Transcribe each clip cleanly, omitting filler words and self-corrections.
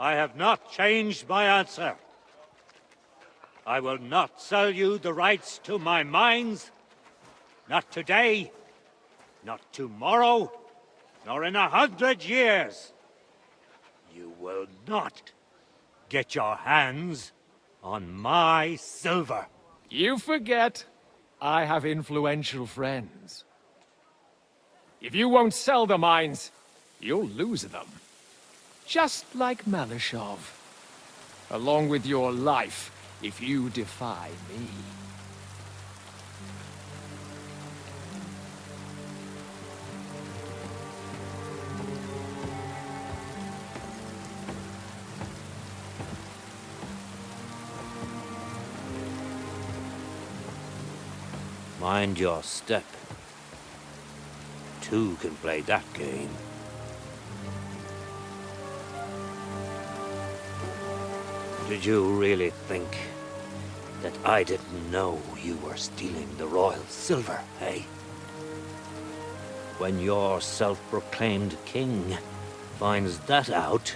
I have not changed my answer. I will not sell you the rights to my mines. Not today, not tomorrow, nor in 100 years. You will not get your hands on my silver. You forget, I have influential friends. If you won't sell the mines, you'll lose them. Just like Malishov. Along with your life, if you defy me. Mind your step. Two can play that game. Did you really think that I didn't know you were stealing the royal silver, eh? When your self-proclaimed king finds that out,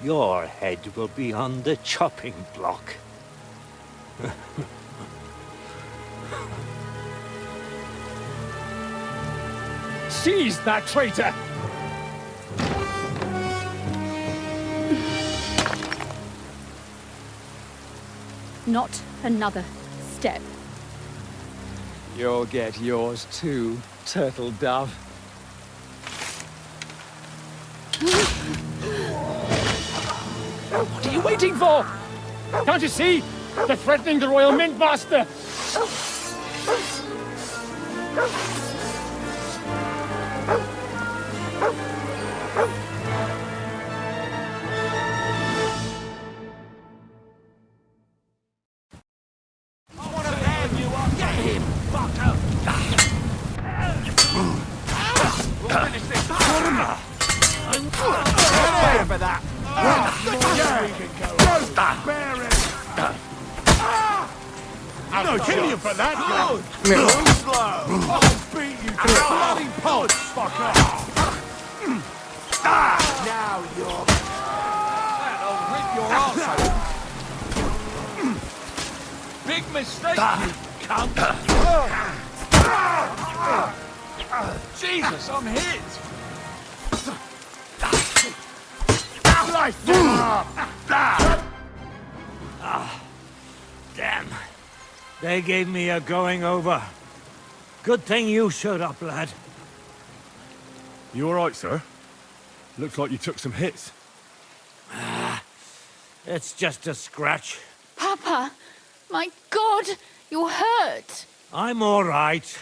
your head will be on the chopping block. Seize that traitor! Not another step. You'll get yours too, turtle dove. What are you waiting for? Can't you see? They're threatening the Royal Mint Master! No, kill you for that, go! Too slow! I'll beat you to a bloody pulp, fucker! Now you're... That'll rip your arse open! Big mistake, you cunt! Jesus, I'm hit! Life Damn. They gave me a going over. Good thing you showed up, lad. You alright, sir? Looks like you took some hits. It's just a scratch. Papa! My God! You're hurt! I'm all right.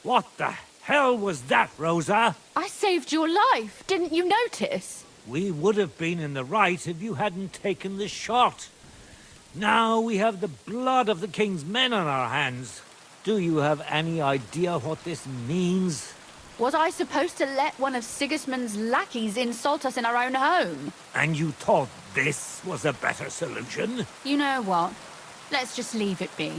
What the hell was that, Rosa? I saved your life. Didn't you notice? We would have been in the right if you hadn't taken the shot. Now we have the blood of the king's men on our hands. Do you have any idea what this means? Was I supposed to let one of Sigismund's lackeys insult us in our own home? And you thought this was a better solution? You know what? Let's just leave it be.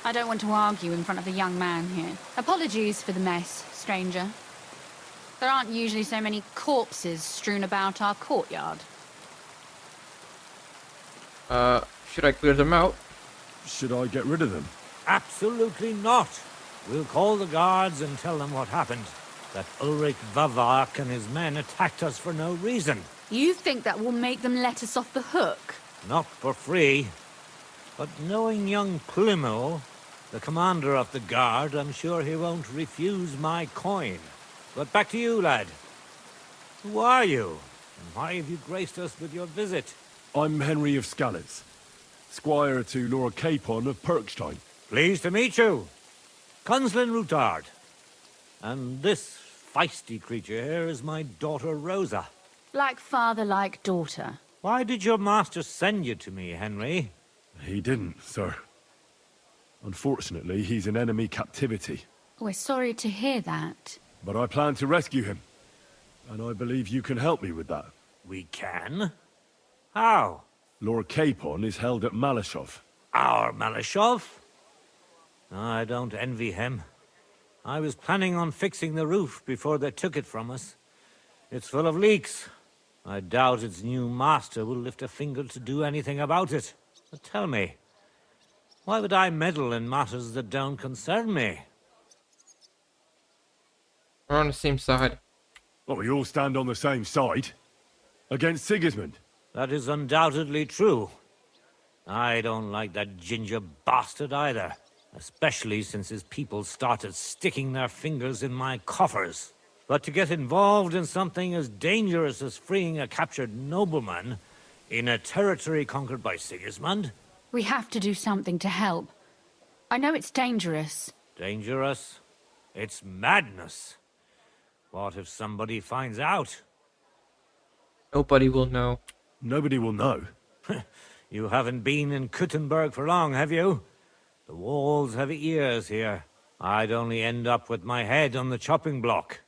I don't want to argue in front of the young man here. Apologies for the mess, stranger. There aren't usually so many corpses strewn about our courtyard. Should I clear them out? Should I get rid of them? Absolutely not. We'll call the guards and tell them what happened. That Ulrich Vavak and his men attacked us for no reason. You think that will make them let us off the hook? Not for free. But knowing young Plimo, the commander of the guard, I'm sure he won't refuse my coin. But back to you, lad. Who are you? And why have you graced us with your visit? I'm Henry of Skalitz, squire to Lord Capon of Perkstein. Pleased to meet you. Conslin Routard. And this feisty creature here is my daughter Rosa. Like father, like daughter. Why did your master send you to me, Henry? He didn't, sir. Unfortunately, he's in enemy captivity. We're sorry to hear that. But I plan to rescue him. And I believe you can help me with that. We can? How? Lord Capon is held at Malishov. Our Malishov? I don't envy him. I was planning on fixing the roof before they took it from us. It's full of leaks. I doubt its new master will lift a finger to do anything about it. But tell me, why would I meddle in matters that don't concern me? We're on the same side. Well, we all stand on the same side. Against Sigismund. That is undoubtedly true. I don't like that ginger bastard either, especially since his people started sticking their fingers in my coffers. But to get involved in something as dangerous as freeing a captured nobleman in a territory conquered by Sigismund? We have to do something to help. I know it's dangerous. Dangerous? It's madness. What if somebody finds out? Nobody will know. Nobody will know. You haven't been in Kuttenberg for long, have you? The walls have ears here. I'd only end up with my head on the chopping block.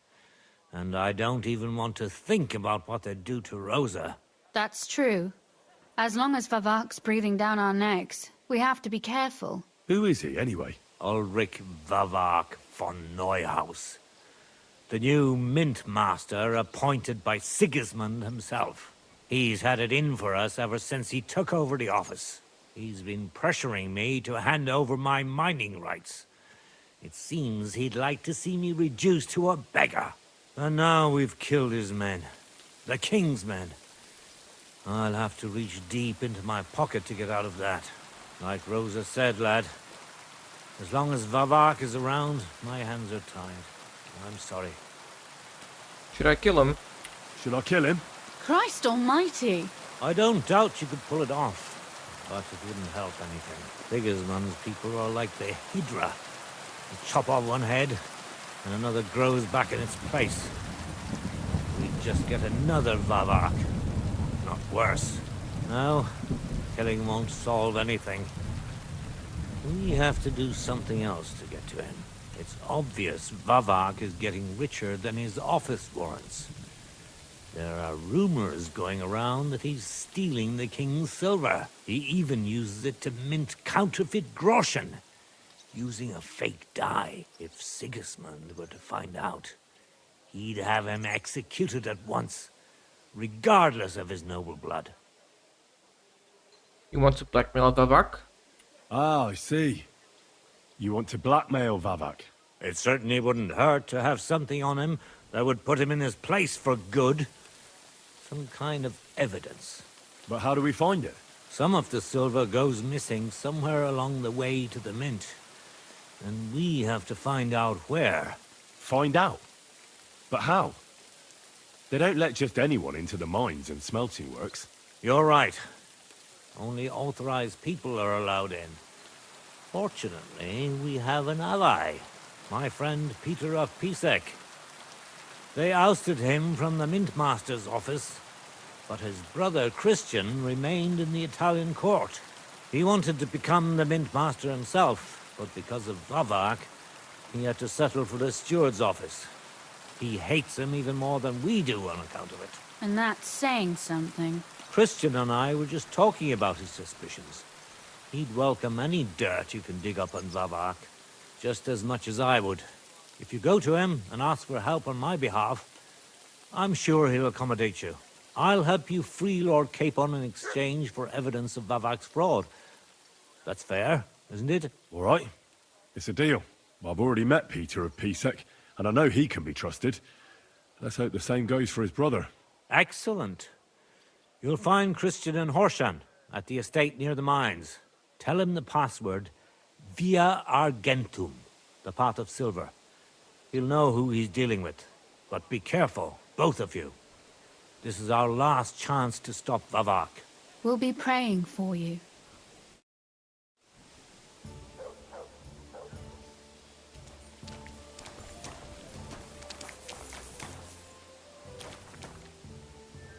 And I don't even want to think about what they'd do to Rosa. That's true. As long as Vavak's breathing down our necks, we have to be careful. Who is he, anyway? Ulrich Vavak von Neuhaus. The new mint master appointed by Sigismund himself. He's had it in for us ever since he took over the office. He's been pressuring me to hand over my mining rights. It seems he'd like to see me reduced to a beggar. And now we've killed his men. The king's men. I'll have to reach deep into my pocket to get out of that. Like Rosa said, lad. As long as Vavak is around, my hands are tied. I'm sorry. Should I kill him? Should I kill him? Christ almighty! I don't doubt you could pull it off, but it wouldn't help anything. Sigismund's people are like the Hydra. You chop off one head, and another grows back in its place. We'd just get another Vavak. Not worse. No, killing won't solve anything. We have to do something else to get to him. It's obvious Vavak is getting richer than his office warrants. There are rumors going around that he's stealing the king's silver. He even uses it to mint counterfeit groschen, using a fake dye. If Sigismund were to find out, he'd have him executed at once, regardless of his noble blood. You want to blackmail Vavak? Ah, I see. You want to blackmail Vavak? It certainly wouldn't hurt to have something on him that would put him in his place for good. Some kind of evidence. But how do we find it? Some of the silver goes missing somewhere along the way to the mint. And we have to find out where. Find out? But how? They don't let just anyone into the mines and smelting works. You're right. Only authorized people are allowed in. Fortunately, we have an ally. My friend Peter of Pisek. They ousted him from the Mint Master's office, but his brother Christian remained in the Italian court. He wanted to become the Mint Master himself, but because of Vavak, he had to settle for the steward's office. He hates him even more than we do on account of it. And that's saying something. Christian and I were just talking about his suspicions. He'd welcome any dirt you can dig up on Vavak, just as much as I would. If you go to him and ask for help on my behalf, I'm sure he'll accommodate you. I'll help you free Lord Capon in exchange for evidence of Vavak's fraud. That's fair, isn't it? All right. It's a deal. I've already met Peter of Pisek, and I know he can be trusted. Let's hope the same goes for his brother. Excellent. You'll find Christian and Horshan at the estate near the mines. Tell him the password, Via Argentum, the pot of silver. He'll know who he's dealing with. But be careful, both of you. This is our last chance to stop Vavak. We'll be praying for you.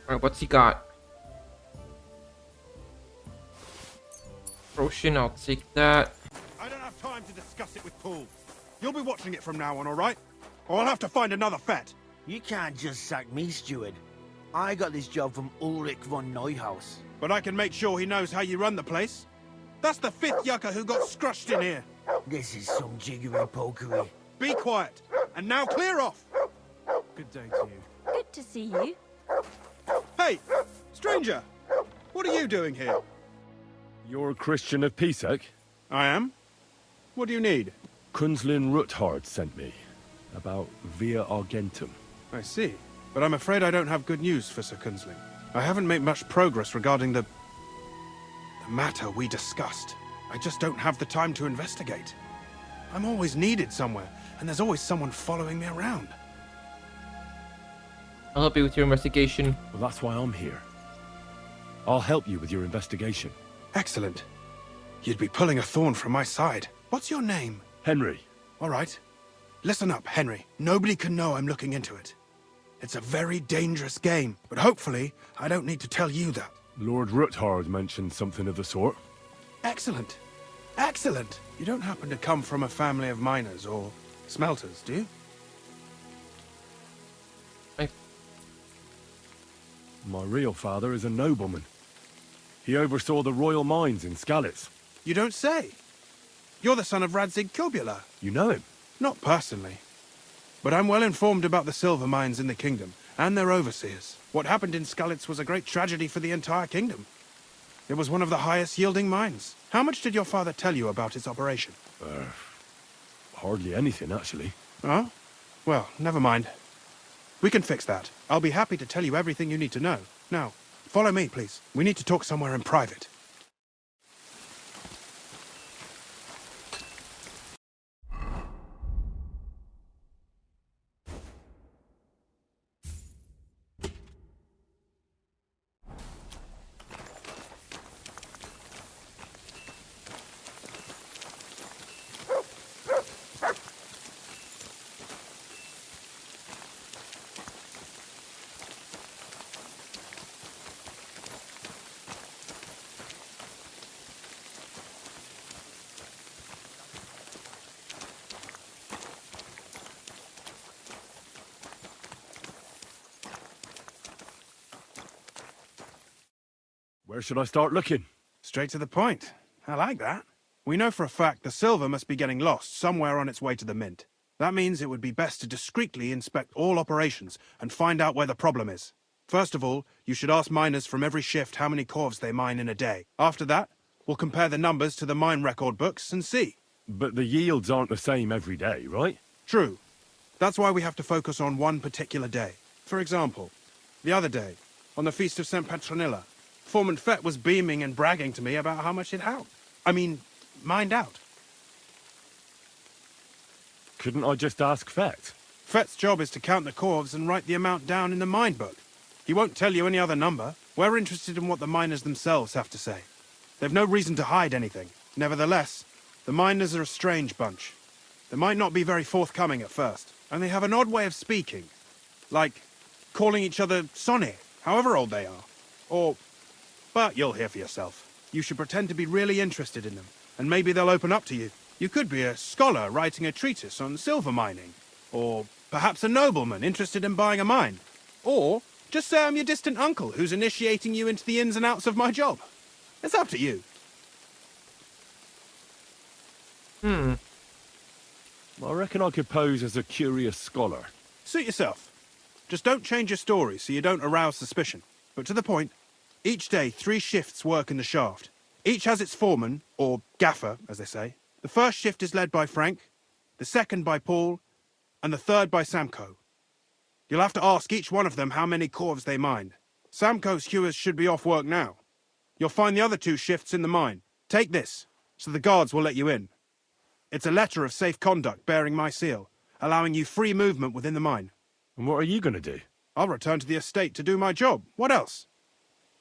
Alright, what's he got? Potion, I'll take that. I don't have time to discuss it with Paul. You'll be watching it from now on, all right? Or I'll have to find another fet. You can't just sack me, steward. I got this job from Ulrich von Neuhaus. But I can make sure he knows how you run the place. That's the 5th yucca who got scrushed in here. This is some jiggery-pokery. Be quiet. And now clear off. Good day to you. Good to see you. Hey, Hey, stranger! What are you doing here? You're a Christian of Pisek? I am. What do you need? Kunzlin Ruthard sent me. About Via Argentum. I see. But I'm afraid I don't have good news for Sir Kunzling. I haven't made much progress regarding the matter we discussed. I just don't have the time to investigate. I'm always needed somewhere, and there's always someone following me around. I'll help you with your investigation. Well, that's why I'm here. I'll help you with your investigation. Excellent. You'd be pulling a thorn from my side. What's your name? Henry. All right. Listen up, Henry. Nobody can know I'm looking into it. It's a very dangerous game, but hopefully I don't need to tell you that. Lord Ruthard mentioned something of the sort. Excellent. Excellent. You don't happen to come from a family of miners or smelters, do you? My real father is a nobleman. He oversaw the royal mines in Skalitz. You don't say. You're the son of Radzig Kurbula. You know him? Not personally. But I'm well informed about the silver mines in the kingdom, and their overseers. What happened in Skalitz was a great tragedy for the entire kingdom. It was one of the highest yielding mines. How much did your father tell you about its operation? Hardly anything, actually. Oh? Well, never mind. We can fix that. I'll be happy to tell you everything you need to know. Now, follow me, please. We need to talk somewhere in private. Where should I start looking? Straight to the point. I like that. We know for a fact the silver must be getting lost somewhere on its way to the mint. That means it would be best to discreetly inspect all operations and find out where the problem is. First of all, you should ask miners from every shift how many corves they mine in a day. After that, we'll compare the numbers to the mine record books and see. But the yields aren't the same every day, right? True. That's why we have to focus on one particular day. For example, the other day, on the Feast of St. Petronilla, Foreman Fett was beaming and bragging to me about how much it helped. Mined out. Couldn't I just ask Fett? Fett's job is to count the corves and write the amount down in the mine book. He won't tell you any other number. We're interested in what the miners themselves have to say. They've no reason to hide anything. Nevertheless, the miners are a strange bunch. They might not be very forthcoming at first, and they have an odd way of speaking. Like calling each other Sonny, however old they are. But you'll hear for yourself. You should pretend to be really interested in them, and maybe they'll open up to you. You could be a scholar writing a treatise on silver mining. Or perhaps a nobleman interested in buying a mine. Or just say I'm your distant uncle who's initiating you into the ins and outs of my job. It's up to you. I reckon I could pose as a curious scholar. Suit yourself. Just don't change your story so you don't arouse suspicion. But to the point, each day 3 shifts work in the shaft. Each has its foreman, or gaffer, as they say. The first shift is led by Frank, the second by Paul, and the third by Samko. You'll have to ask each one of them how many corves they mined. Samko's hewers should be off work now. You'll find the other 2 shifts in the mine. Take this, so the guards will let you in. It's a letter of safe conduct bearing my seal, allowing you free movement within the mine. And what are you going to do? I'll return to the estate to do my job. What else?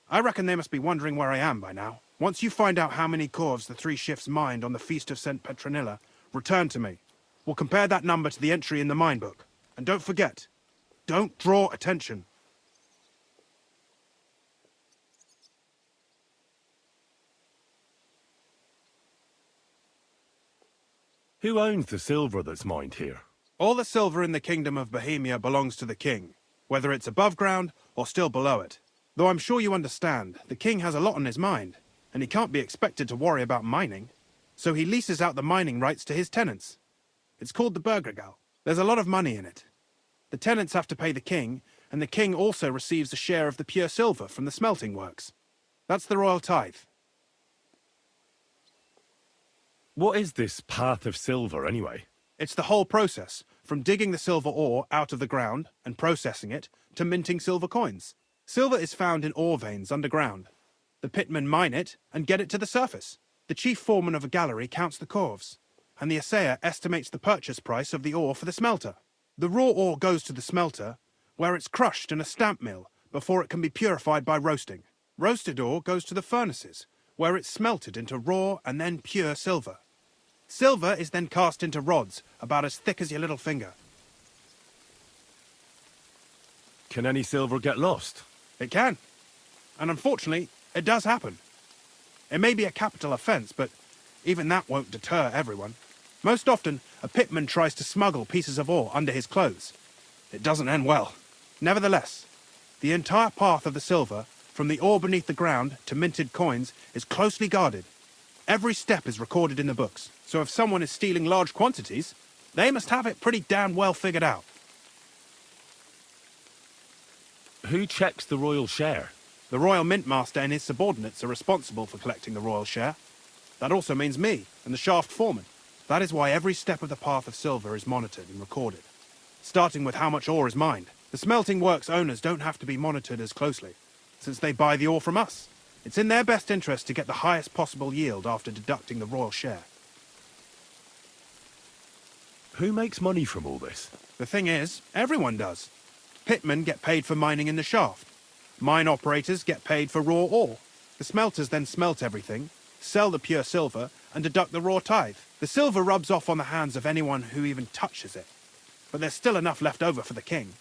I reckon they must be wondering where I am by now. Once you find out how many corves the 3 shifts mined on the Feast of St. Petronilla, return to me. We'll compare that number to the entry in the mine book. And don't forget, don't draw attention. Who owns the silver that's mined here? All the silver in the Kingdom of Bohemia belongs to the king, whether it's above ground or still below it. Though I'm sure you understand, the king has a lot on his mind, and he can't be expected to worry about mining. So he leases out the mining rights to his tenants. It's called the Burgergal. There's a lot of money in it. The tenants have to pay the king, and the king also receives a share of the pure silver from the smelting works. That's the royal tithe. What is this path of silver, anyway? It's the whole process, from digging the silver ore out of the ground and processing it, to minting silver coins. Silver is found in ore veins underground. The pitmen mine it and get it to the surface. The chief foreman of a gallery counts the corves, and the assayer estimates the purchase price of the ore for the smelter. The raw ore goes to the smelter, where it's crushed in a stamp mill before it can be purified by roasting. Roasted ore goes to the furnaces, where it's smelted into raw and then pure silver. Silver is then cast into rods about as thick as your little finger. Can any silver get lost? It can. And unfortunately, it does happen. It may be a capital offence, but even that won't deter everyone. Most often, a pitman tries to smuggle pieces of ore under his clothes. It doesn't end well. Nevertheless, the entire path of the silver, from the ore beneath the ground to minted coins, is closely guarded. Every step is recorded in the books, so if someone is stealing large quantities, they must have it pretty damn well figured out. Who checks the royal share? The royal mint master and his subordinates are responsible for collecting the royal share. That also means me and the shaft foreman. That is why every step of the path of silver is monitored and recorded, starting with how much ore is mined. The smelting works owners don't have to be monitored as closely, since they buy the ore from us. It's in their best interest to get the highest possible yield after deducting the royal share. Who makes money from all this? The thing is, everyone does. Pitmen get paid for mining in the shaft. Mine operators get paid for raw ore. The smelters then smelt everything, sell the pure silver, and deduct the raw tithe. The silver rubs off on the hands of anyone who even touches it. But there's still enough left over for the king.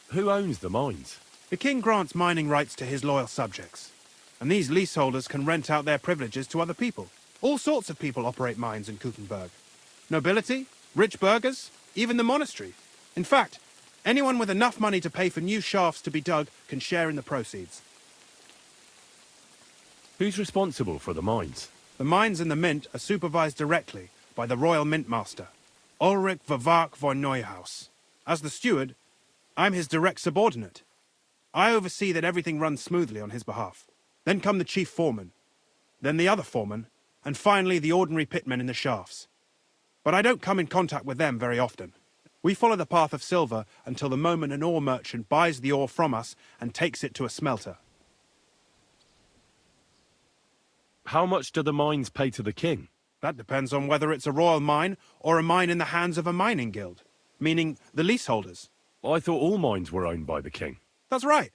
Who owns the mines? The king grants mining rights to his loyal subjects, and these leaseholders can rent out their privileges to other people. All sorts of people operate mines in Kuttenberg. Nobility, rich burghers, even the monastery. In fact, anyone with enough money to pay for new shafts to be dug can share in the proceeds. Who's responsible for the mines? The mines and the mint are supervised directly by the royal mint master, Ulrich Vervark von Neuhaus. As the steward, I'm his direct subordinate. I oversee that everything runs smoothly on his behalf. Then come the chief foreman, then the other foreman, and finally the ordinary pitmen in the shafts. But I don't come in contact with them very often. We follow the path of silver until the moment an ore merchant buys the ore from us and takes it to a smelter. How much do the mines pay to the king? That depends on whether it's a royal mine or a mine in the hands of a mining guild, meaning the leaseholders. I thought all mines were owned by the king. That's right.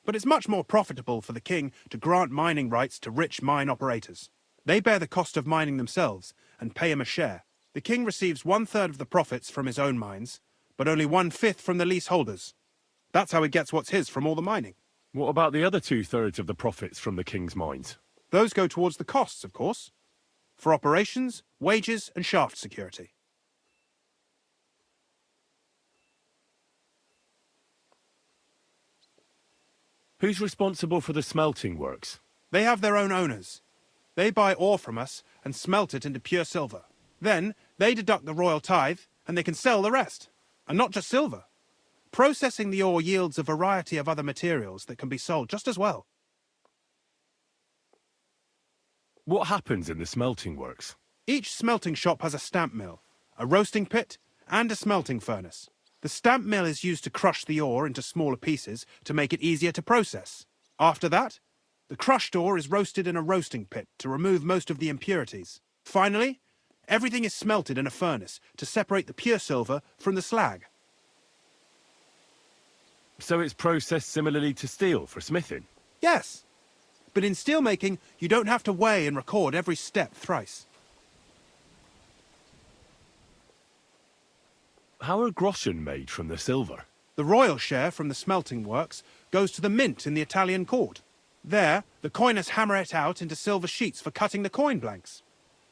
But it's much more profitable for the king to grant mining rights to rich mine operators. They bear the cost of mining themselves and pay him a share. The king receives 1/3 of the profits from his own mines, but only 1/5 from the leaseholders. That's how he gets what's his from all the mining. What about the other 2/3 of the profits from the king's mines? Those go towards the costs, of course, for operations, wages, and shaft security. Who's responsible for the smelting works? They have their own owners. They buy ore from us and smelt it into pure silver. Then they deduct the royal tithe and they can sell the rest. And not just silver. Processing the ore yields a variety of other materials that can be sold just as well. What happens in the smelting works? Each smelting shop has a stamp mill, a roasting pit, and a smelting furnace. The stamp mill is used to crush the ore into smaller pieces to make it easier to process. After that, the crushed ore is roasted in a roasting pit to remove most of the impurities. Finally, everything is smelted in a furnace to separate the pure silver from the slag. So it's processed similarly to steel for smithing? Yes, but in steelmaking, you don't have to weigh and record every step thrice. How are groschen made from the silver? The royal share from the smelting works goes to the mint in the Italian court. There, the coiners hammer it out into silver sheets for cutting the coin blanks.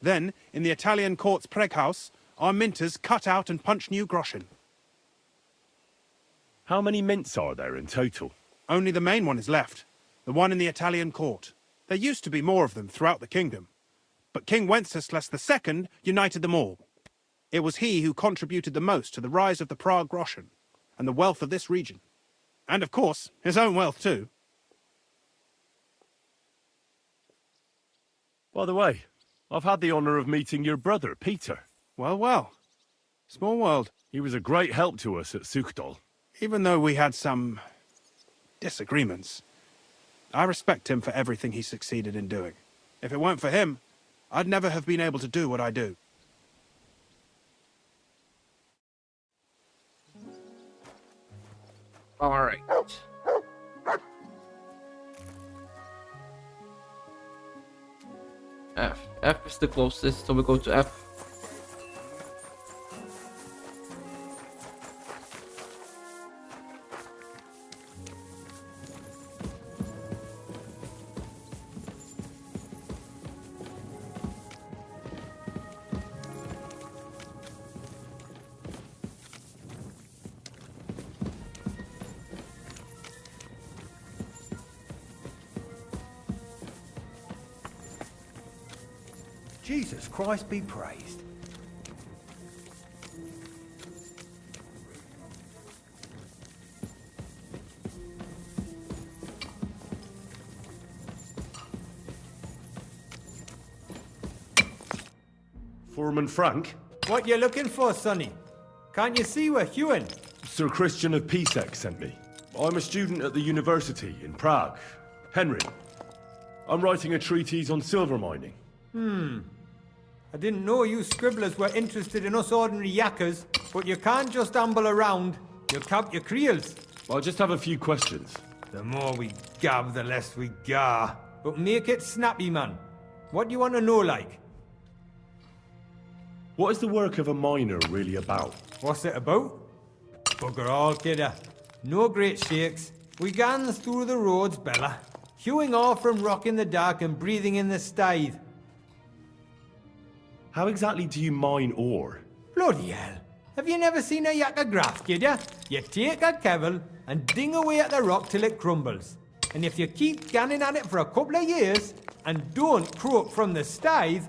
Then, in the Italian court's preghouse, our minters cut out and punch new groschen. How many mints are there in total? Only the main one is left, the one in the Italian court. There used to be more of them throughout the kingdom, but King Wenceslas II united them all. It was he who contributed the most to the rise of the Prague Groschen and the wealth of this region. And of course, his own wealth too. By the way, I've had the honour of meeting your brother, Peter. Well, well. Small world. He was a great help to us at Suchdol. Even though we had some disagreements, I respect him for everything he succeeded in doing. If it weren't for him, I'd never have been able to do what I do. Alright. F. F is the closest, so we go to F. Jesus Christ be praised. Foreman Frank? What you looking for, Sonny? Can't you see we're hewing? Sir Christian of Pisek sent me. I'm a student at the university in Prague. Henry. I'm writing a treatise on silver mining. I didn't know you scribblers were interested in us ordinary yakkers, but you can't just amble around. You'll count your creels. I'll just have a few questions. The more we gab, the less we gar. But make it snappy, man. What do you want to know, like? What is the work of a miner really about? What's it about? Bugger all, kidder. No great shakes. We gans through the roads, Bella. Hewing off from rock in the dark and breathing in the stithe. How exactly do you mine ore? Bloody hell. Have you never seen a yakker graft, kidder? You take a kevel and ding away at the rock till it crumbles. And if you keep ganning at it for a couple of years and don't croak from the stithe,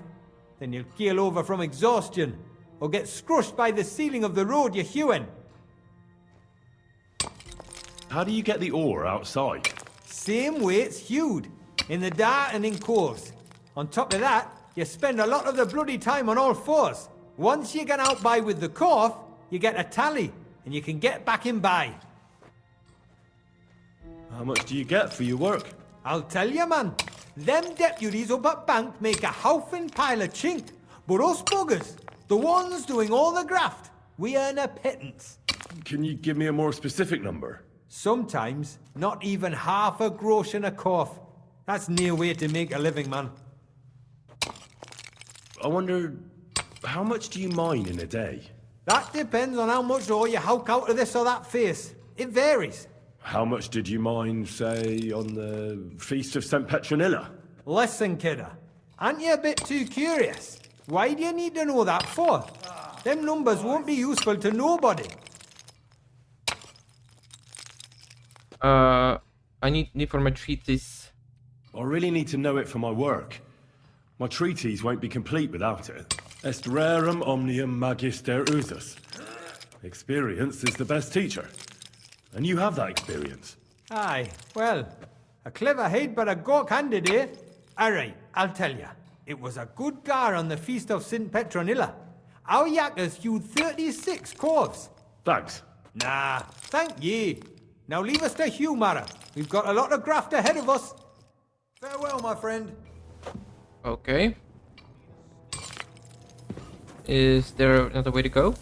then you'll keel over from exhaustion or get scrushed by the ceiling of the road you're hewing. How do you get the ore outside? Same way it's hewed, in the dark and in coves. On top of that, you spend a lot of the bloody time on all fours. Once you get out by with the corf, you get a tally, and you can get back in by. How much do you get for your work? I'll tell you, man. Them deputies up at bank make a howfing pile of chink. But us buggers, the ones doing all the graft, we earn a pittance. Can you give me a more specific number? Sometimes, not even half a grosh in a corf. That's near way to make a living, man. I wonder, how much do you mine in a day? That depends on how much ore you howk out of this or that face. It varies. How much did you mine, say, on the Feast of St. Petronilla? Listen, kidder. Aren't you a bit too curious? Why do you need to know that for? Them numbers won't be useful to nobody. I need for my treatise. I really need to know it for my work. My treatise won't be complete without it. Est rerum omnium magister usus. Experience is the best teacher. And you have that experience. Aye, well, a clever head but a gawk-handed, eh? Alright, I'll tell ya. It was a good gar on the Feast of St. Petronilla. Our yakkers hewed 36 corves. Thanks. Nah, thank ye. Now leave us to hew, Mara. We've got a lot of graft ahead of us. Farewell, my friend. Okay. Is there another way to go?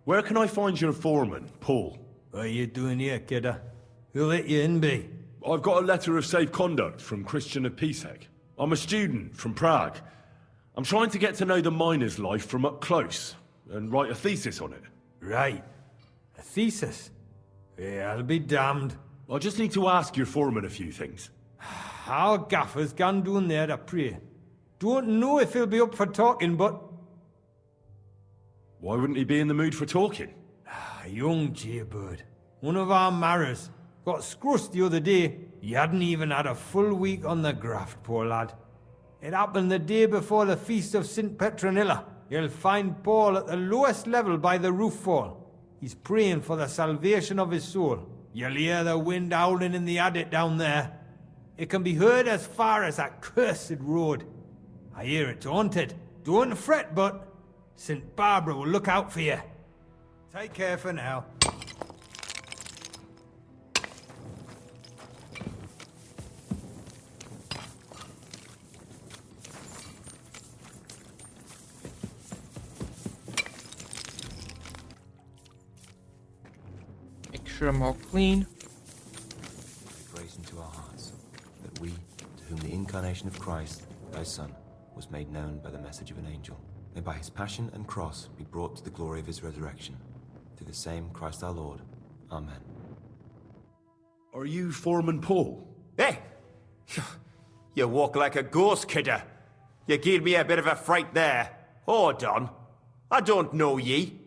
Where can I find your foreman, Paul? What are you doing here, kidder? Who let you in, be? I've got a letter of safe conduct from Christian of Pisek. I'm a student from Prague. I'm trying to get to know the miner's life from up close and write a thesis on it. Right. A thesis? Yeah, I'll be damned. I just need to ask your foreman a few things. Our gaffer's gone down there to pray. Don't know if he'll be up for talking, but... Why wouldn't he be in the mood for talking? A young jaybird. One of our marrows. Got scrussed the other day. He hadn't even had a full week on the graft, poor lad. It happened the day before the feast of St. Petronilla. You'll find Paul at the lowest level by the roof fall. He's praying for the salvation of his soul. You'll hear the wind howling in the adit down there. It can be heard as far as that cursed road. I hear it's haunted. Don't fret, but St. Barbara will look out for you. Take care for now. Make sure I'm all clean. Grace into our hearts, that we, to whom the incarnation of Christ, thy Son, was made known by the message of an angel, may by his passion and cross be brought to the glory of his resurrection. Through the same Christ our Lord. Amen. Are you Foreman Paul? Hey! You walk like a ghost, kidder. You gave me a bit of a fright there. Hold on. I don't know ye.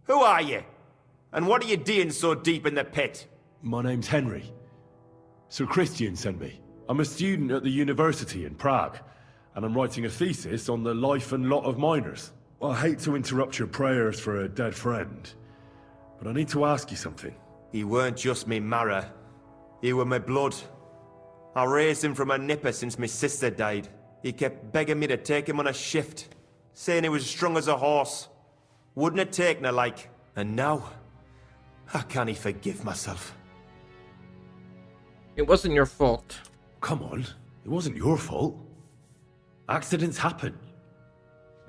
Who are ye? And what are you doing so deep in the pit? My name's Henry. Sir Christian sent me. I'm a student at the university in Prague, and I'm writing a thesis on the life and lot of miners. I hate to interrupt your prayers for a dead friend, but I need to ask you something. He weren't just me marrow. He were my blood. I raised him from a nipper since my sister died. He kept begging me to take him on a shift, saying he was strong as a horse. Wouldn't have taken her like. And now, I can't forgive myself. It wasn't your fault. Come on, it wasn't your fault. Accidents happen.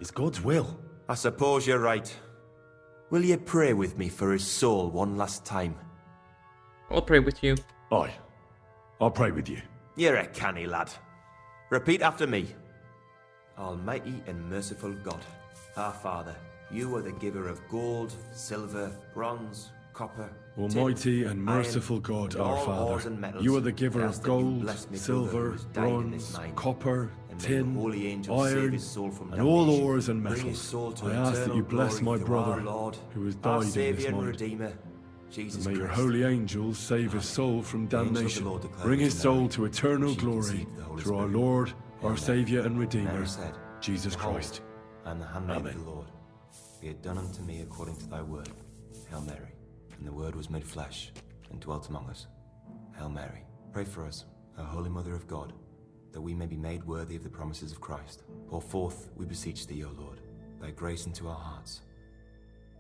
It's God's will. I suppose you're right. Will you pray with me for his soul one last time? I'll pray with you. Aye, I'll pray with you. You're a canny lad. Repeat after me. Almighty and merciful God, our Father, you are the giver of gold, silver, bronze, copper, Almighty tin, and merciful iron, God, and our all ores Father, and metals. you are the giver I of ask that you gold, bless me brother silver, who has died in this bronze, mine. copper, And may the tin, holy angels save iron, his soul from and all damnation. ores and Bring his metals. soul to I ask that eternal you bless glory my through our brother, Lord, who has our died in this Saviour and mine. Redeemer, Jesus May your Christ. holy angels save his soul from The angel of the damnation. Lord declares Bring his to soul Mary, to eternal she glory conceived the Holy through our Spirit. Lord, Hail our Mary. Saviour and Redeemer, Mary said, Jesus Behold, Christ. I am the handmaid Amen. of the Lord. Be it done unto me according to thy word. Hail Mary. And the word was made flesh and dwelt among us. Hail Mary. Pray for us, O Holy Mother of God, that we may be made worthy of the promises of Christ. Pour forth, we beseech thee, O Lord, thy grace into our hearts.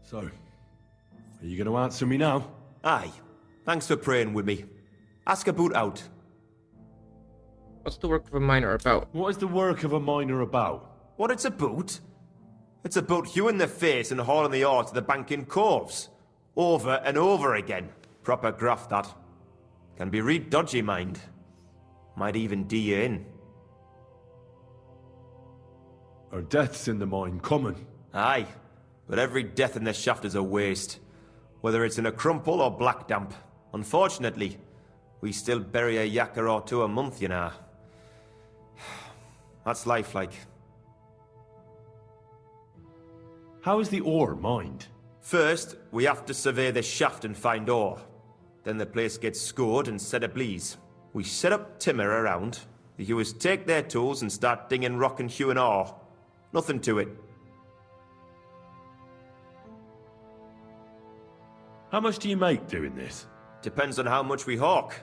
So, are you going to answer me now? Aye. Thanks for praying with me. Ask about out. What's the work of a miner about? What is the work of a miner about? What it's about? It's about hewing the face and hauling the ore to the bank in coves. Over and over again. Proper graft, that. Can be real dodgy, mind. Might even do you in. Are deaths in the mine common? Aye. But every death in the shaft is a waste. Whether it's in a crumple or black damp. Unfortunately, we still bury a yakka or two a month, you know. That's life like. How is the ore mined? First, we have to survey the shaft and find ore. Then the place gets scored and set ablaze. We set up timber around. The hewers take their tools and start dinging rock and hewing ore. Nothing to it. How much do you make doing this? Depends on how much we hawk.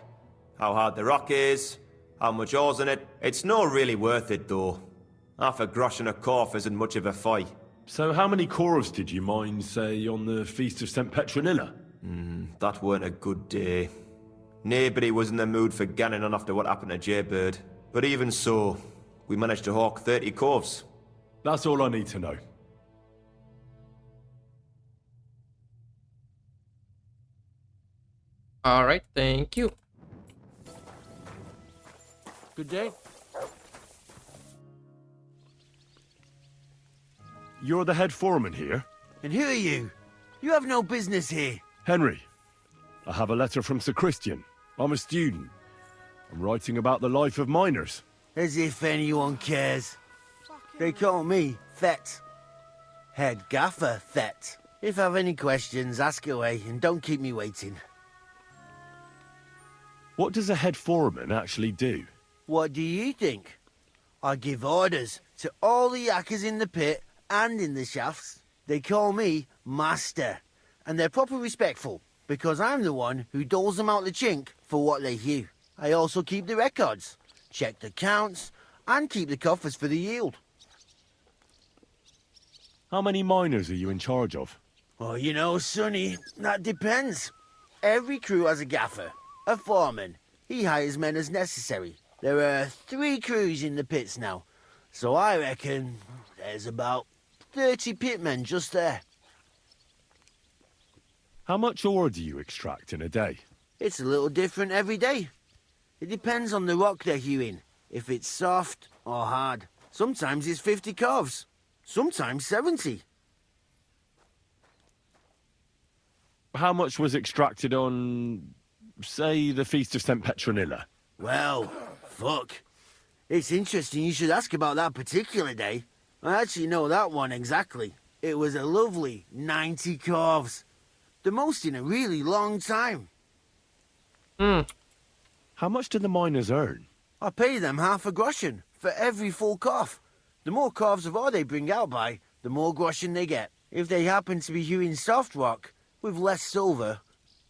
How hard the rock is, how much ore's in it. It's not really worth it, though. Half a grosh and a corf isn't much of a fight. So how many corves did you mine, say, on the Feast of St. Petronilla? That weren't a good day. Nobody was in the mood for ganning on after what happened to Jaybird. But even so, we managed to hawk 30 corves. That's all I need to know. Alright, thank you. Good day. You're the head foreman here? And who are you? You have no business here. Henry. I have a letter from Sir Christian. I'm a student. I'm writing about the life of miners. As if anyone cares. They call me Fetz. Head gaffer, Thet. If I've any questions, ask away and don't keep me waiting. What does a head foreman actually do? What do you think? I give orders to all the yakkers in the pit and in the shafts. They call me Master, and they're proper respectful, because I'm the one who doles them out the chink for what they hew. I also keep the records, check the counts, and keep the coffers for the yield. How many miners are you in charge of? Oh, you know, Sonny, that depends. Every crew has a gaffer, a foreman. He hires men as necessary. There are 3 crews in the pits now, so I reckon there's about 30 pitmen just there. How much ore do you extract in a day? It's a little different every day. It depends on the rock they're hewing, if it's soft or hard. Sometimes it's 50 corves, sometimes 70. How much was extracted on, say, the Feast of St. Petronilla? Well, fuck. It's interesting you should ask about that particular day. I actually know that one exactly. It was a lovely 90 corves. The most in a really long time. How much do the miners earn? I pay them half a groschen for every full corf. The more corves of ore they bring out by, the more groschen they get. If they happen to be hewing soft rock with less silver,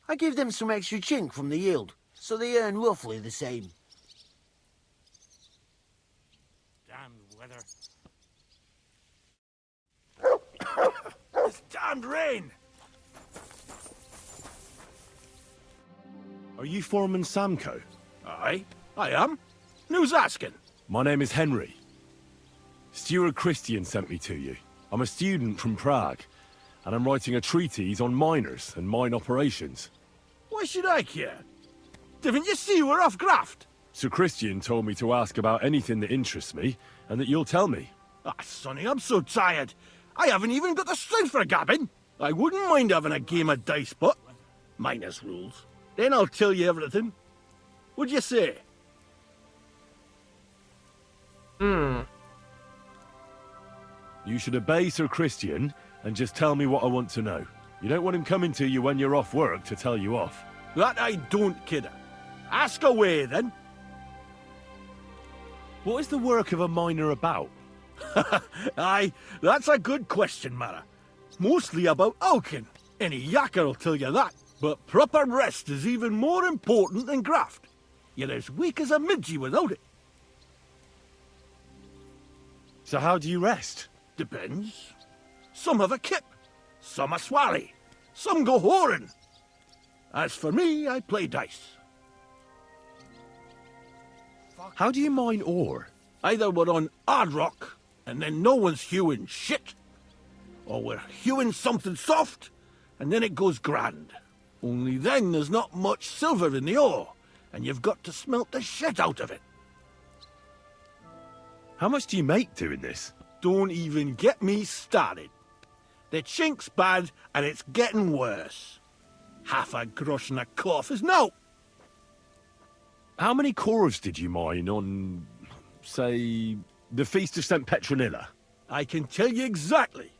I give them some extra chink from the yield, so they earn roughly the same. Damn weather. This damned rain! Are you Foreman Samko? Aye, I am. Who's asking? My name is Henry. Steward Christian sent me to you. I'm a student from Prague, and I'm writing a treatise on miners and mine operations. Why should I care? Didn't you see we're off graft? Sir Christian told me to ask about anything that interests me, and that you'll tell me. Ah, Sonny, I'm so tired. I haven't even got the strength for gabbing. I wouldn't mind having a game of dice, but minus rules. Then I'll tell you everything. What'd you say? You should obey Sir Christian and just tell me what I want to know. You don't want him coming to you when you're off work to tell you off. That I don't, kidder. Ask away, then. What is the work of a miner about? Aye, that's a good question, Mara. Mostly about oaking. Any yakker'll tell you that. But proper rest is even more important than graft. You're as weak as a midgie without it. So how do you rest? Depends. Some have a kip, some a swally, some go whoring. As for me, I play dice. How do you mine ore? Either we're on hard rock, and then no one's hewing shit, or we're hewing something soft, and then it goes grand. Only then there's not much silver in the ore, and you've got to smelt the shit out of it. How much do you make doing this? Don't even get me started. The chink's bad, and it's getting worse. Half a groschen a corf is no. How many corves did you mine on, say, the Feast of St. Petronilla? I can tell you exactly.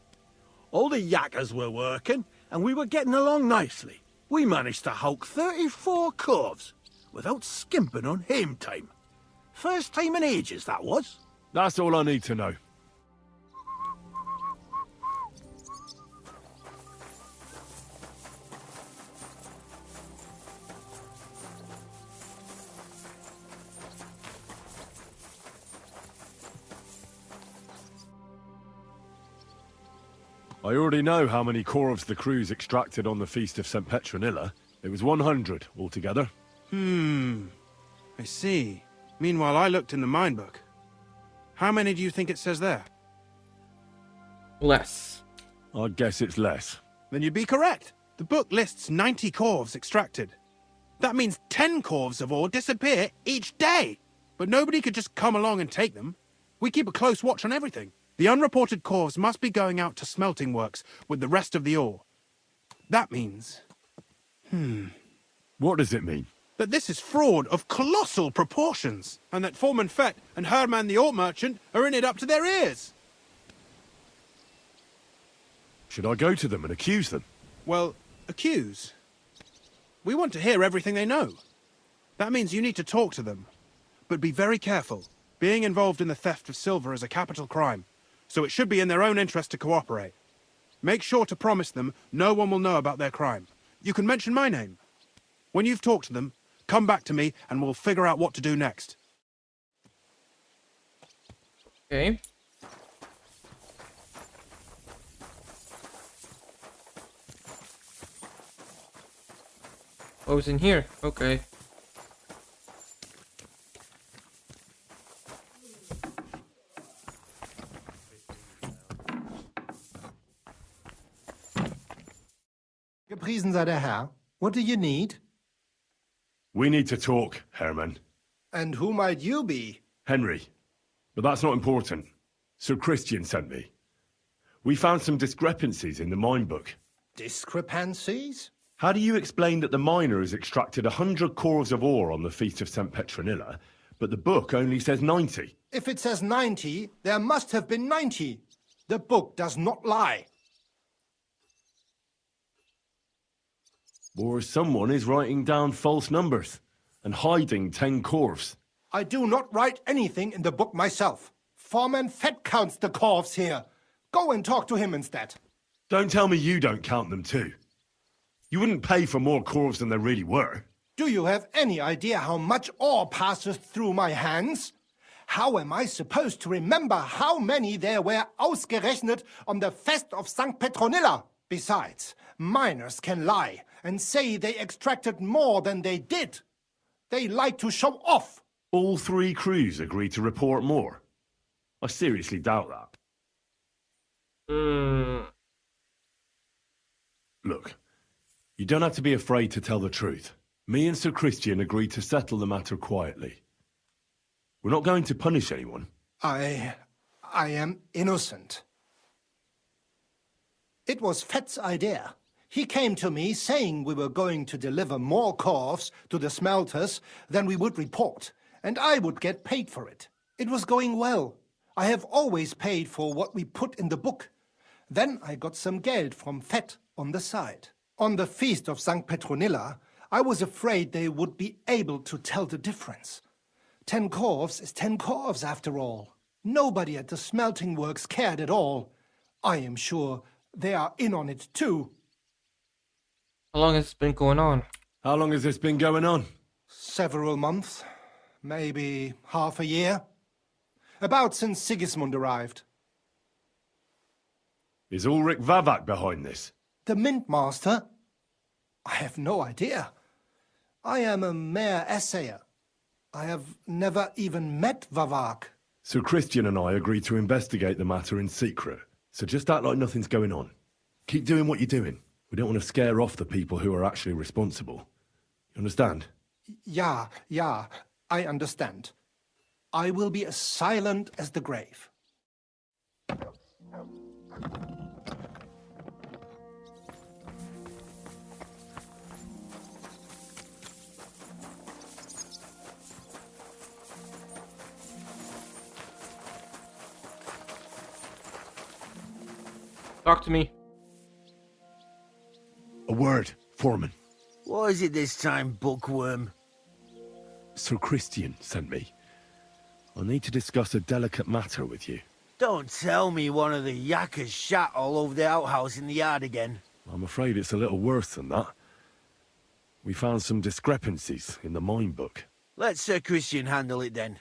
All the yakkers were working, and we were getting along nicely. We managed to hulk 34 corves, without skimping on hame time. First time in ages, that was. That's all I need to know. I already know how many corves the crews extracted on the Feast of St. Petronilla. It was 100 altogether. I see. Meanwhile, I looked in the mine book. How many do you think it says there? Less. I'd guess it's less. Then you'd be correct. The book lists 90 corves extracted. That means 10 corves of ore disappear each day. But nobody could just come along and take them. We keep a close watch on everything. The unreported corves must be going out to smelting works with the rest of the ore. That means... What does it mean? that this is fraud of colossal proportions, and that Foreman Fett and Herman the ore merchant are in it up to their ears. Should I go to them and accuse them? Well, accuse? We want to hear everything they know. That means you need to talk to them. But be very careful. Being involved in the theft of silver is a capital crime, so it should be in their own interest to cooperate. Make sure to promise them no one will know about their crime. You can mention my name. When you've talked to them, come back to me and we'll figure out what to do next. Okay. Oh, it's in here. Okay. Gepriesen sei der Herr. What do you need? We need to talk, Herman. And who might you be? Henry. But that's not important. Sir Christian sent me. We found some discrepancies in the mine book. Discrepancies? How do you explain that the miner has extracted 100 cores of ore on the Feast of St. Petronilla, but the book only says 90? If it says 90, there must have been 90. The book does not lie. Or someone is writing down false numbers and hiding 10 cores. I do not write anything in the book myself. Foreman Fett counts the corves here. Go and talk to him instead. Don't tell me you don't count them too. You wouldn't pay for more corves than there really were. Do you have any idea how much ore passes through my hands? How am I supposed to remember how many there were ausgerechnet on the Fest of St. Petronilla? Besides, miners can lie and say they extracted more than they did. They like to show off. All 3 crews agreed to report more. I seriously doubt that. Look, you don't have to be afraid to tell the truth. Me and Sir Christian agreed to settle the matter quietly. We're not going to punish anyone. I am innocent. It was Fett's idea. He came to me saying we were going to deliver more corves to the smelters than we would report, and I would get paid for it. It was going well. I have always paid for what we put in the book. Then I got some geld from Fett on the side. On the Feast of St. Petronilla, I was afraid they would be able to tell the difference. 10 corves is 10 corves after all. Nobody at the smelting works cared at all. I am sure they are in on it too. How long has this been going on? How long has this been going on? Several months. Maybe half a year. About since Sigismund arrived. Is Ulrich Vavak behind this? The Mint Master? I have no idea. I am a mere assayer. I have never even met Vavak. Sir Christian and I agreed to investigate the matter in secret, so just act like nothing's going on. Keep doing what you're doing. We don't want to scare off the people who are actually responsible. You understand? Yeah, I understand. I will be as silent as the grave. Talk to me. A word, Foreman. What is it this time, bookworm? Sir Christian sent me. I need to discuss a delicate matter with you. Don't tell me one of the yakkers shat all over the outhouse in the yard again. I'm afraid it's a little worse than that. We found some discrepancies in the mine book. Let Sir Christian handle it then.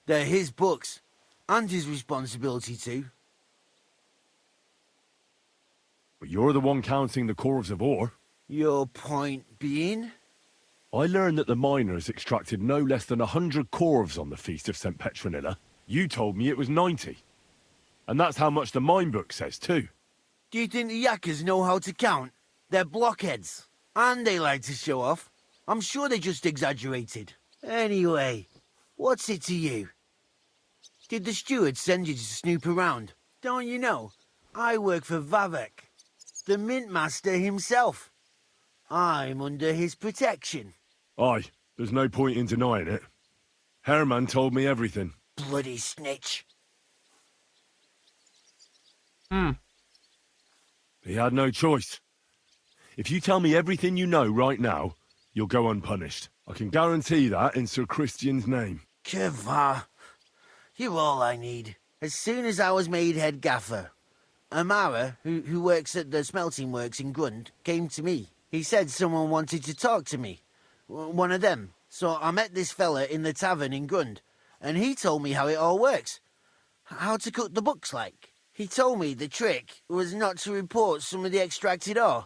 They're his books, and his responsibility too. But you're the one counting the corves of ore. Your point being? I learned that the miners extracted no less than 100 corves on the Feast of St. Petronilla. You told me it was 90. And that's how much the mine book says too. Do you think the yakkers know how to count? They're blockheads. And they like to show off. I'm sure they just exaggerated. Anyway, what's it to you? Did the steward send you to snoop around? Don't you know? I work for Vavek, the Mint Master himself. I'm under his protection. Aye, there's no point in denying it. Herman told me everything. Bloody snitch. It He had no choice. If you tell me everything you know right now, you'll go unpunished. I can guarantee that in Sir Christian's name. Keva, you're all I need. As soon as I was made head gaffer, Amara, who works at the smelting works in Grund, came to me. He said someone wanted to talk to me. One of them. So I met this fella in the tavern in Grund, and he told me how it all works. How to cut the books like. He told me the trick was not to report some of the extracted ore,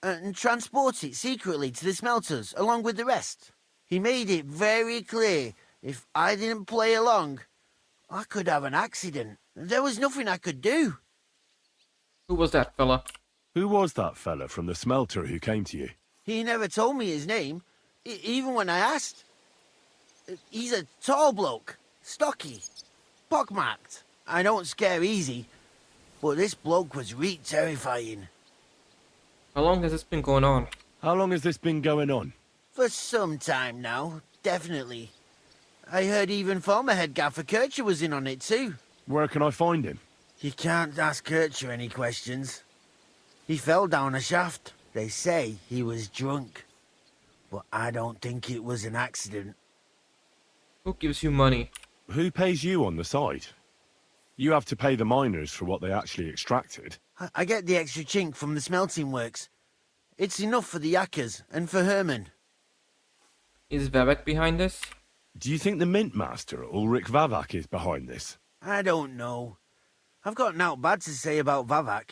and transport it secretly to the smelters, along with the rest. He made it very clear if I didn't play along, I could have an accident. There was nothing I could do. Who was that fella? Who was that fella from the smelter who came to you? He never told me his name, even when I asked. He's a tall bloke, stocky, pockmarked. I don't scare easy, but this bloke was terrifying. How long has this been going on? How long has this been going on? For some time now, definitely. I heard even former head gaffer Kircher was in on it too. Where can I find him? You can't ask Kircher any questions. He fell down a shaft. They say he was drunk. But I don't think it was an accident. Who gives you money? Who pays you on the side? You have to pay the miners for what they actually extracted. I get the extra chink from the smelting works. It's enough for the yakkers and for Herman. Is Vivek behind this? Do you think the mint master, Ulrich Vavak, is behind this? I don't know. I've got naught bad to say about Vavak.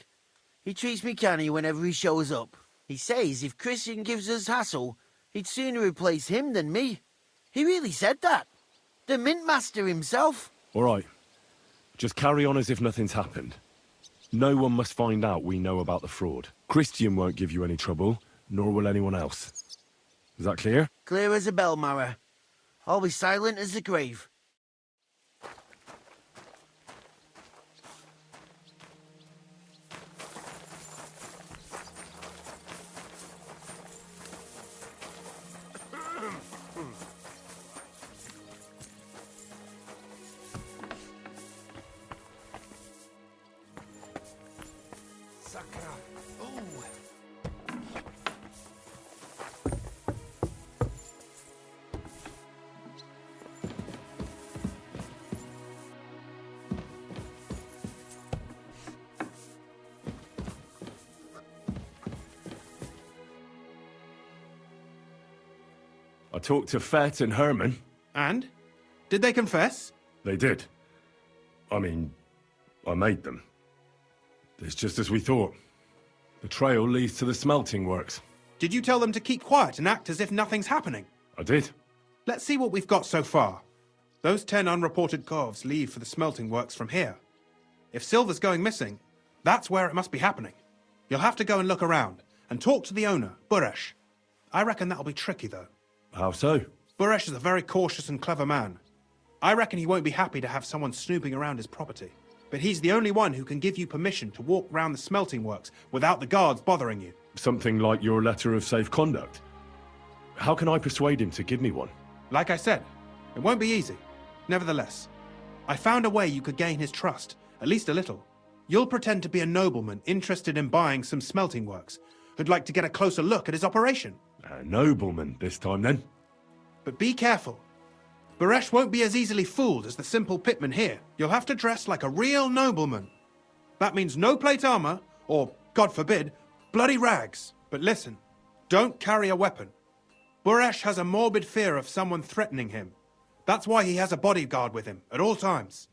He treats me canny whenever he shows up. He says if Christian gives us hassle, he'd sooner replace him than me. He really said that. The mint master himself. All right. Just carry on as if nothing's happened. No one must find out we know about the fraud. Christian won't give you any trouble, nor will anyone else. Is that clear? Clear as a bell, Mara. I'll be silent as the grave. I talked to Fett and Herman. And? Did they confess? They did. I mean, I made them. It's just as we thought. The trail leads to the smelting works. Did you tell them to keep quiet and act as if nothing's happening? I did. Let's see what we've got so far. Those 10 unreported corves leave for the smelting works from here. If silver's going missing, that's where it must be happening. You'll have to go and look around, and talk to the owner, Buresh. I reckon that'll be tricky, though. How so? Buresh is a very cautious and clever man. I reckon he won't be happy to have someone snooping around his property. But he's the only one who can give you permission to walk round the smelting works without the guards bothering you. Something like your letter of safe conduct. How can I persuade him to give me one? Like I said, it won't be easy. Nevertheless, I found a way you could gain his trust, at least a little. You'll pretend to be a nobleman interested in buying some smelting works, who'd like to get a closer look at his operation. A nobleman this time, then. But be careful. Buresh won't be as easily fooled as the simple pitman here. You'll have to dress like a real nobleman. That means no plate armor, or, God forbid, bloody rags. But listen, don't carry a weapon. Buresh has a morbid fear of someone threatening him. That's why he has a bodyguard with him at all times.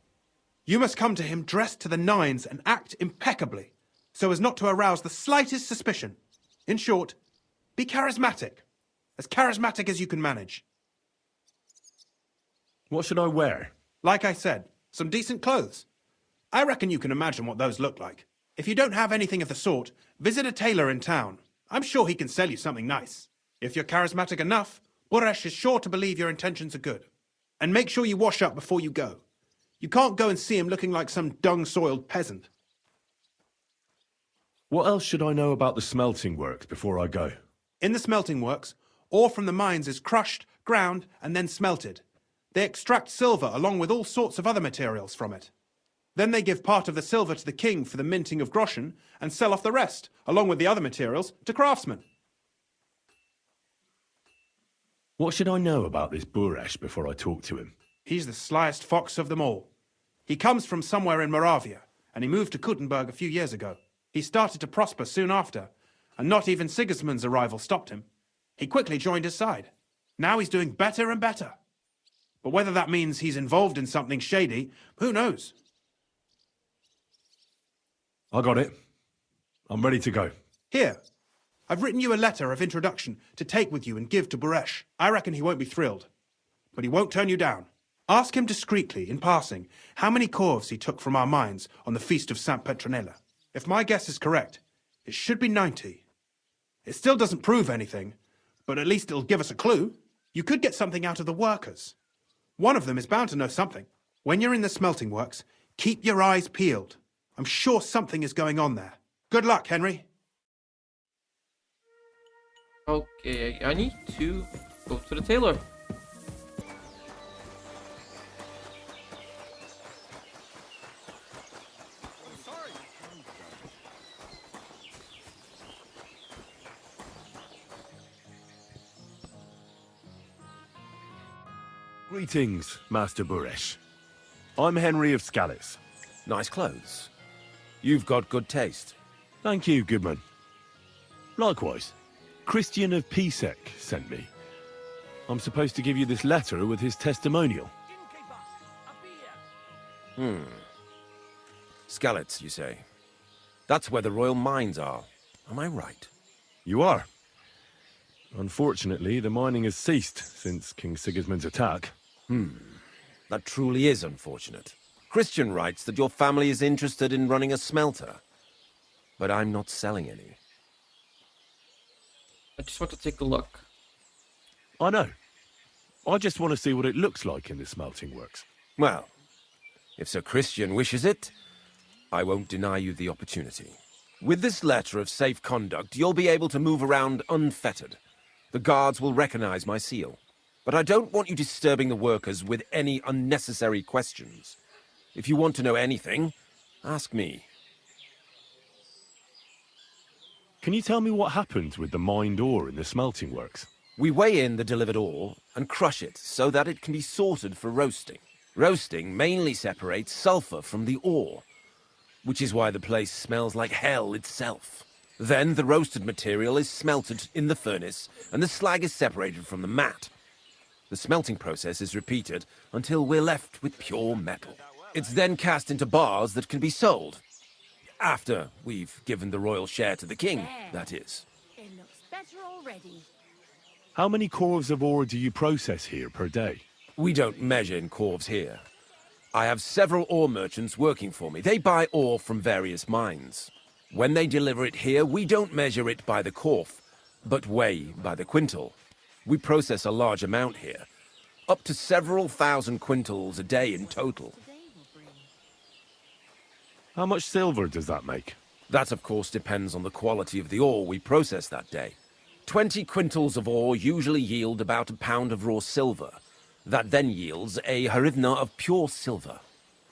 You must come to him dressed to the nines and act impeccably, so as not to arouse the slightest suspicion. In short, be charismatic as you can manage. What should I wear? Like I said, some decent clothes. I reckon you can imagine what those look like. If you don't have anything of the sort, visit a tailor in town. I'm sure he can sell you something nice. If you're charismatic enough, Buresh is sure to believe your intentions are good. And make sure you wash up before you go. You can't go and see him looking like some dung-soiled peasant. What else should I know about the smelting works before I go? In the smelting works, ore from the mines is crushed, ground, and then smelted. They extract silver along with all sorts of other materials from it. Then they give part of the silver to the king for the minting of groschen and sell off the rest, along with the other materials, to craftsmen. What should I know about this Buresh before I talk to him? He's the slyest fox of them all. He comes from somewhere in Moravia, and he moved to Kuttenberg a few years ago. He started to prosper soon after, and not even Sigismund's arrival stopped him. He quickly joined his side. Now he's doing better and better. But whether that means he's involved in something shady, who knows? I got it. I'm ready to go. Here, I've written you a letter of introduction to take with you and give to Buresh. I reckon he won't be thrilled, but he won't turn you down. Ask him discreetly, in passing, how many corves he took from our mines on the feast of St. Petronilla. If my guess is correct, it should be 90. It still doesn't prove anything, but at least it'll give us a clue. You could get something out of the workers. One of them is bound to know something. When you're in the smelting works, keep your eyes peeled. I'm sure something is going on there. Good luck, Henry. Okay, I need to go to the tailor. Greetings, Master Buresh. I'm Henry of Skalitz. Nice clothes. You've got good taste. Thank you, Goodman. Likewise, Christian of Pisek sent me. I'm supposed to give you this letter with his testimonial. Skalitz, you say? That's where the royal mines are. Am I right? You are. Unfortunately, the mining has ceased since King Sigismund's attack. That truly is unfortunate. Christian writes that your family is interested in running a smelter. But I'm not selling any. I just want to take a look. I know. I just want to see what it looks like in the smelting works. Well, if Sir Christian wishes it, I won't deny you the opportunity. With this letter of safe conduct, you'll be able to move around unfettered. The guards will recognize my seal. But I don't want you disturbing the workers with any unnecessary questions. If you want to know anything, ask me. Can you tell me what happens with the mined ore in the smelting works? We weigh in the delivered ore and crush it so that it can be sorted for roasting. Roasting mainly separates sulfur from the ore, which is why the place smells like hell itself. Then the roasted material is smelted in the furnace and the slag is separated from the matte. The smelting process is repeated until we're left with pure metal. It's then cast into bars that can be sold. After we've given the royal share to the king, that is. It looks better already. How many corves of ore do you process here per day? We don't measure in corves here. I have several ore merchants working for me. They buy ore from various mines. When they deliver it here, we don't measure it by the corf, but weigh by the quintal. We process a large amount here, up to several thousand quintals a day in total. How much silver does that make? That, of course, depends on the quality of the ore we process that day. 20 quintals of ore usually yield about a pound of raw silver. That then yields a hryvnia of pure silver.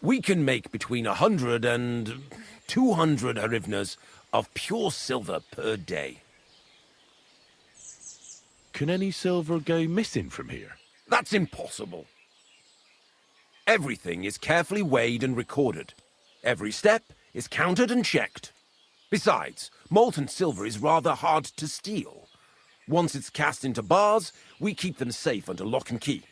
We can make between 100 and 200 hryvnias of pure silver per day. Can any silver go missing from here? That's impossible. Everything is carefully weighed and recorded. Every step is counted and checked. Besides, molten silver is rather hard to steal. Once it's cast into bars, we keep them safe under lock and key.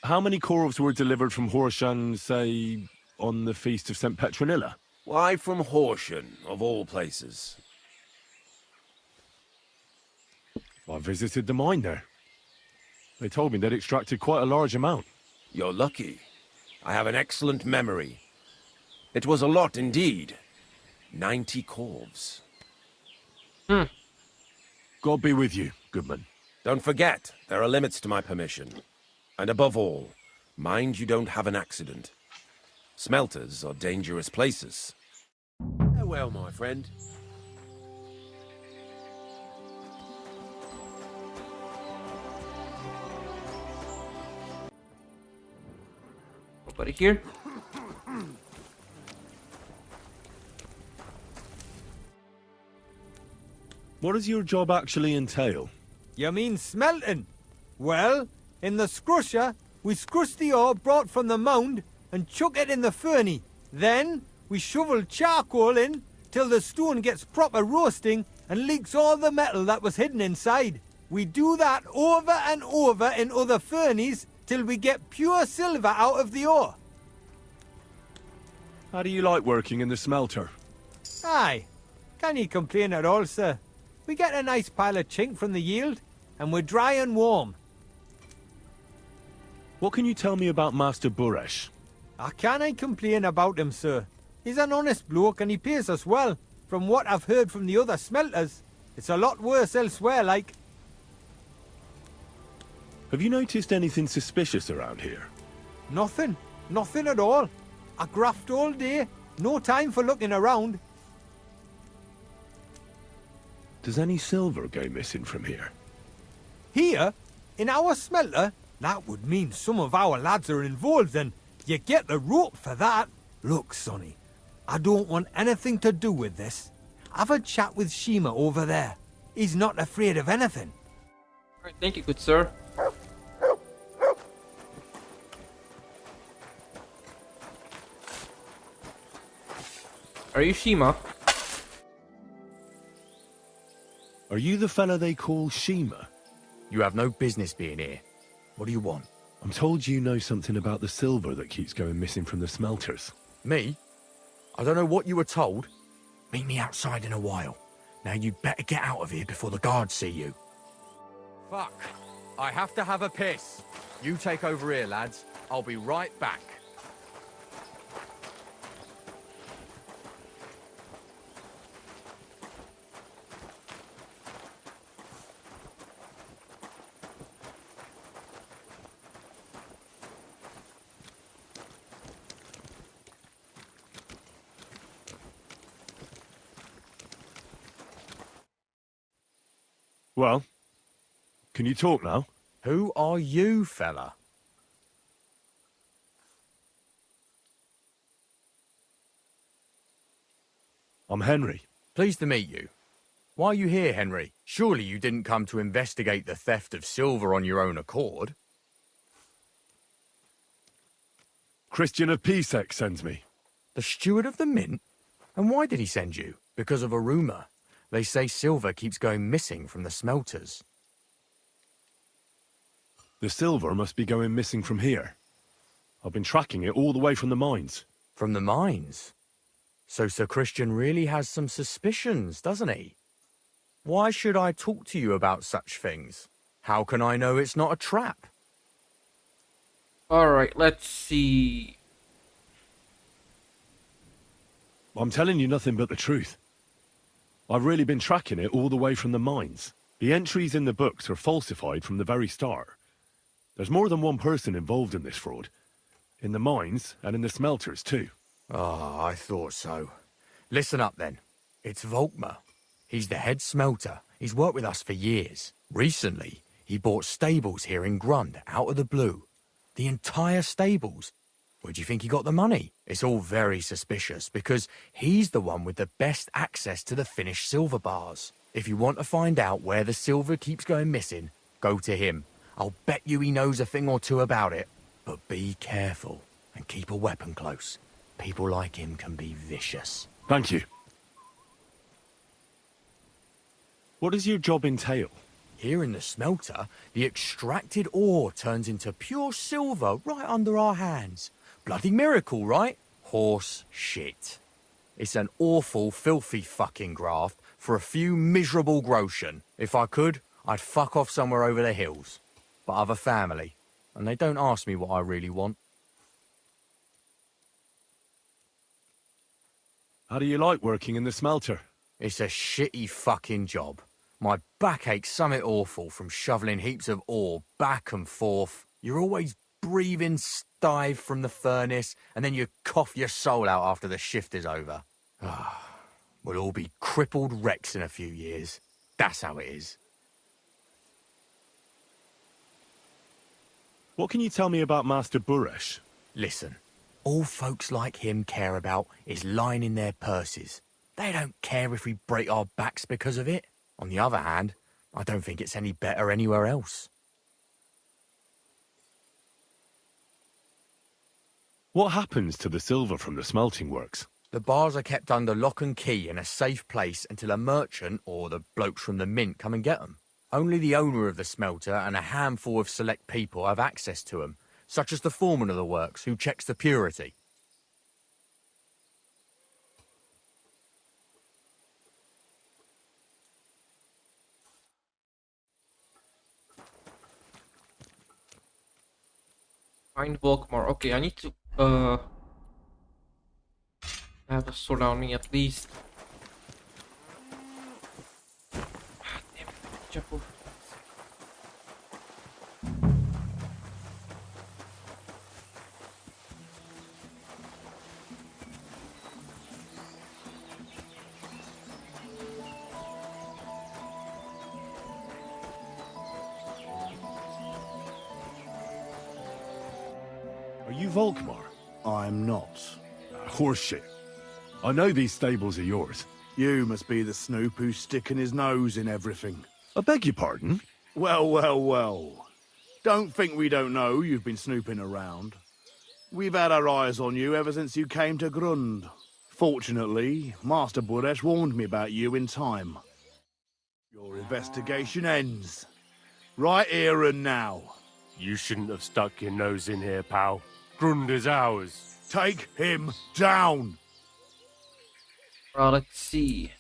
How many corves were delivered from Horshan, say, on the feast of St. Petronilla? Why from Horshan, of all places? I visited the mine there. They told me they'd extracted quite a large amount. You're lucky. I have an excellent memory. It was a lot indeed. 90 corves. God be with you, Goodman. Don't forget, there are limits to my permission. And above all, mind you don't have an accident. Smelters are dangerous places. Farewell, my friend. Nobody here? What does your job actually entail? You mean smelting? Well, in the scrusher, we scrush the ore brought from the mound and chuck it in the furnace. Then, we shovel charcoal in till the stone gets proper roasting and leaks all the metal that was hidden inside. We do that over and over in other furnaces till we get pure silver out of the ore. How do you like working in the smelter? Aye, can you complain at all, sir? We get a nice pile of chink from the yield, and we're dry and warm. What can you tell me about Master Buresh? I can't complain about him, sir. He's an honest bloke and he pays us well. From what I've heard from the other smelters, it's a lot worse elsewhere, like. Have you noticed anything suspicious around here? Nothing. Nothing at all. I graft all day. No time for looking around. Does any silver go missing from here? Here? In our smelter? That would mean some of our lads are involved and you get the rope for that. Look, Sonny, I don't want anything to do with this. Have a chat with Shima over there. He's not afraid of anything. Alright, thank you, good sir. Are you Shima? Are you the fella they call Shima? You have no business being here. What do you want? I'm told you know something about the silver that keeps going missing from the smelters. Me? I don't know what you were told. Meet me outside in a while. Now you'd better get out of here before the guards see you. Fuck. I have to have a piss. You take over here, lads. I'll be right back. Well, can you talk now? Who are you, fella? I'm Henry. Pleased to meet you. Why are you here, Henry? Surely you didn't come to investigate the theft of silver on your own accord? Christian of Pisek sends me. The steward of the mint? And why did he send you? Because of a rumour. They say silver keeps going missing from the smelters. The silver must be going missing from here. I've been tracking it all the way from the mines. From the mines? So Sir Christian really has some suspicions, doesn't he? Why should I talk to you about such things? How can I know it's not a trap? Alright, let's see. I'm telling you nothing but the truth. I've really been tracking it all the way from the mines. The entries in the books are falsified from the very start. There's more than one person involved in this fraud. In the mines and in the smelters too. Ah, I thought so. Listen up then. It's Volkmar. He's the head smelter. He's worked with us for years. Recently, he bought stables here in Grund out of the blue. The entire stables. Where do you think he got the money? It's all very suspicious because he's the one with the best access to the finished silver bars. If you want to find out where the silver keeps going missing, go to him. I'll bet you he knows a thing or two about it. But be careful and keep a weapon close. People like him can be vicious. Thank you. What does your job entail? Here in the smelter, the extracted ore turns into pure silver right under our hands. Bloody miracle, right? Horse shit. It's an awful, filthy fucking graft for a few miserable groschen. If I could, I'd fuck off somewhere over the hills. But I've a family, and they don't ask me what I really want. How do you like working in the smelter? It's a shitty fucking job. My back aches something awful from shoveling heaps of ore back and forth. You're always breathing stive from the furnace, and then you cough your soul out after the shift is over. We'll all be crippled wrecks in a few years. That's how it is. What can you tell me about Master Buresh? Listen, All folks like him care about is lining their purses. They don't care if we break our backs because of it. On the other hand, I don't think it's any better anywhere else. What happens to the silver from the smelting works? The bars are kept under lock and key in a safe place until a merchant or the blokes from the mint come and get them. Only the owner of the smelter and a handful of select people have access to them, such as the foreman of the works who checks the purity. Find Volkmar. Okay, I need to have a sword on me at least. Ah, damn it. Jump over. Are you Volkmar? I'm not. Horseshit. I know these stables are yours. You must be the snoop who's sticking his nose in everything. I beg your pardon? Well, well, well. Don't think we don't know you've been snooping around. We've had our eyes on you ever since you came to Grund. Fortunately, Master Buresh warned me about you in time. Your investigation ends. Right here and now. You shouldn't have stuck your nose in here, pal. Grund is ours. Take him down! Well, let's see.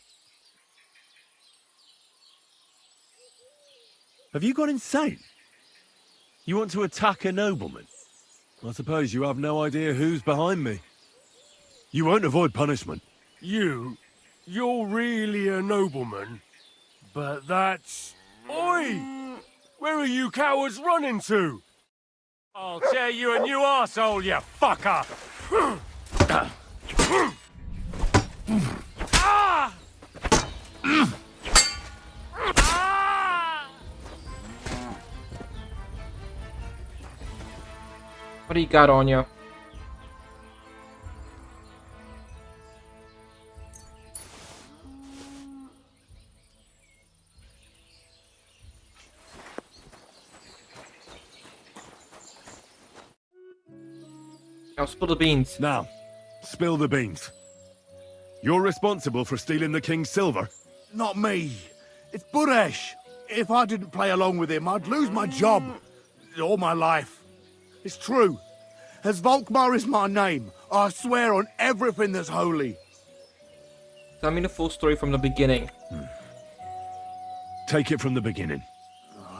Have you gone insane? You want to attack a nobleman? I suppose you have no idea who's behind me. You won't avoid punishment. You're really a nobleman? But that's... Oi! Where are you cowards running to? I'll tear you a new arsehole, you fucker! Ah! What do you got on you? Now spill the beans. Now, spill the beans. You're responsible for stealing the king's silver? Not me. It's Buresh. If I didn't play along with him, I'd lose my job. All my life. It's true. As Volkmar is my name, I swear on everything that's holy. Tell me the full story from the beginning. Take it from the beginning.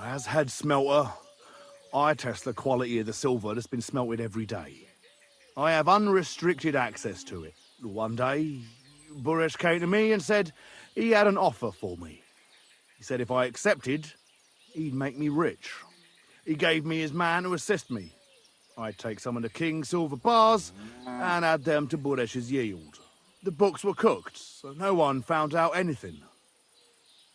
As head smelter, I test the quality of the silver that's been smelted every day. I have unrestricted access to it. One day, Buresh came to me and said he had an offer for me. He said if I accepted, he'd make me rich. He gave me his man to assist me. I'd take some of the king's silver bars and add them to Buresh's yield. The books were cooked, so no one found out anything.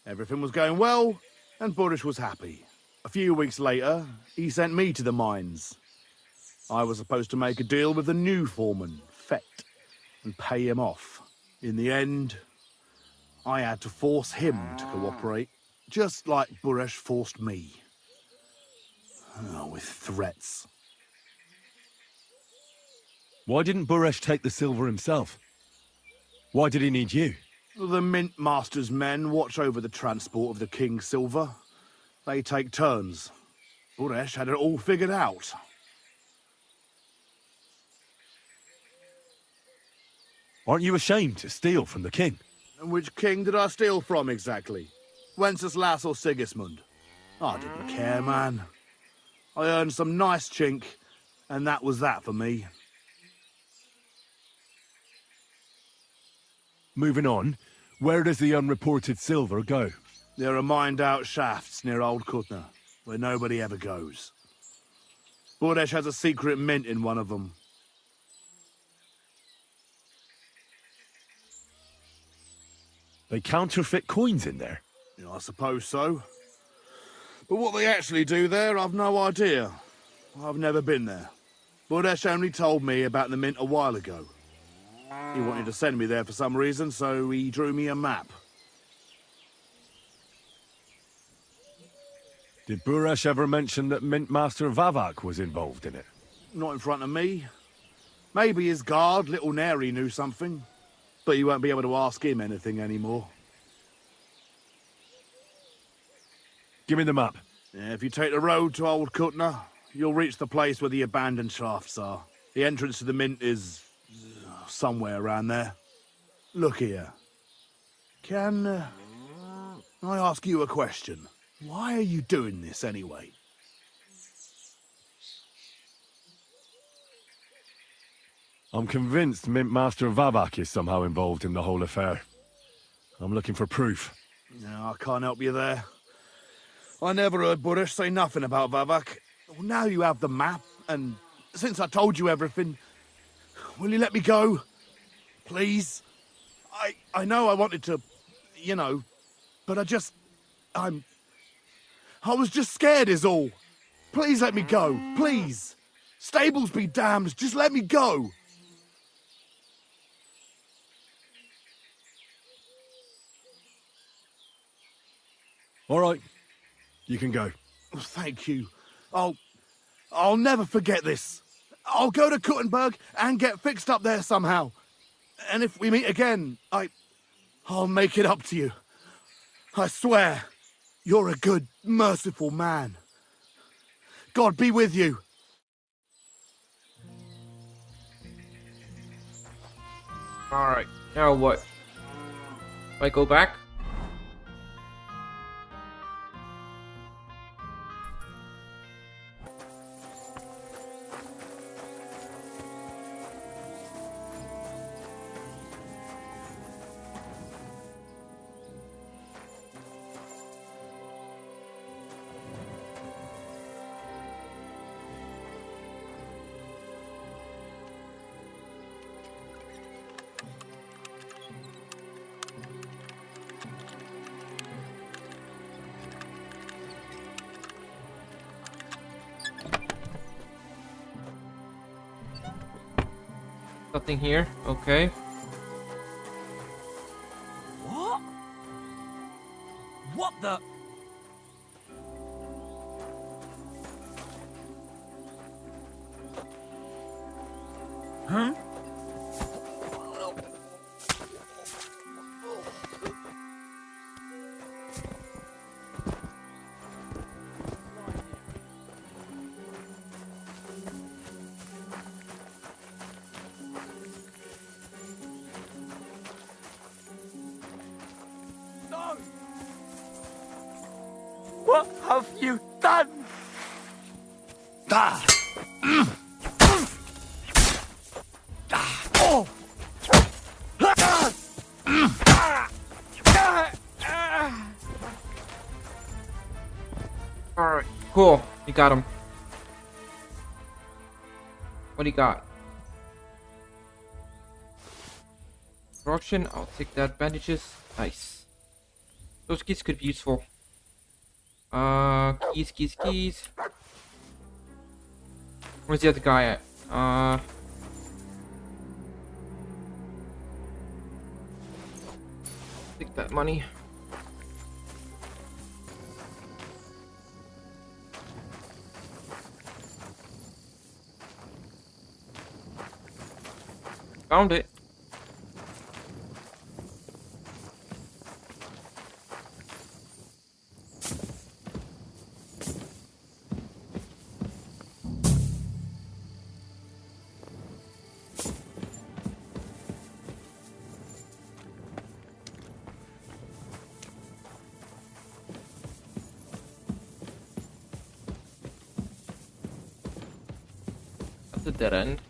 Everything was going well, and Buresh was happy. A few weeks later, he sent me to the mines. I was supposed to make a deal with the new foreman, Fett, and pay him off. In the end, I had to force him to cooperate, just like Buresh forced me. With threats. Why didn't Buresh take the silver himself? Why did he need you? The Mint Master's men watch over the transport of the king's silver. They take turns. Buresh had it all figured out. Aren't you ashamed to steal from the king? And which king did I steal from exactly? Wenceslas or Sigismund? I didn't care, man. I earned some nice chink, and that was that for me. Moving on, where does the unreported silver go? There are mined-out shafts near Old Kutna, where nobody ever goes. Buresh has a secret mint in one of them. They counterfeit coins in there? I suppose so. But what they actually do there, I've no idea. I've never been there. Buresh only told me about the mint a while ago. He wanted to send me there for some reason, so he drew me a map. Did Buresh ever mention that Mint Master Vavak was involved in it? Not in front of me. Maybe his guard, Little Neri, knew something. But you won't be able to ask him anything anymore. Give me the map. Yeah, if you take the road to Old Kutna, you'll reach the place where the abandoned shafts are. The entrance to the mint is somewhere around there. Look here. Can I ask you a question? Why are you doing this anyway? I'm convinced Mint Master Vavak is somehow involved in the whole affair. I'm looking for proof. No, I can't help you there. I never heard Buresh say nothing about Vavak. Well, now you have the map, and since I told you everything, will you let me go? Please? I know I wanted to, you know, but I was just scared is all. Please let me go, please. Stables be damned, just let me go. All right, you can go. Thank you. I'll never forget this. I'll go to Kuttenberg and get fixed up there somehow. And if we meet again, I'll make it up to you. I swear, you're a good, merciful man. God be with you. Alright, now what? Do I go back? Nothing here. Okay. What? What the? Huh? What have you done? Ah! Oh! Alright, cool. You got him. What do you got? Corruption, I'll take that. Bandages, nice. Those keys could be useful. Keys. Where's the other guy at? Take that money. Found it. That's a dead end.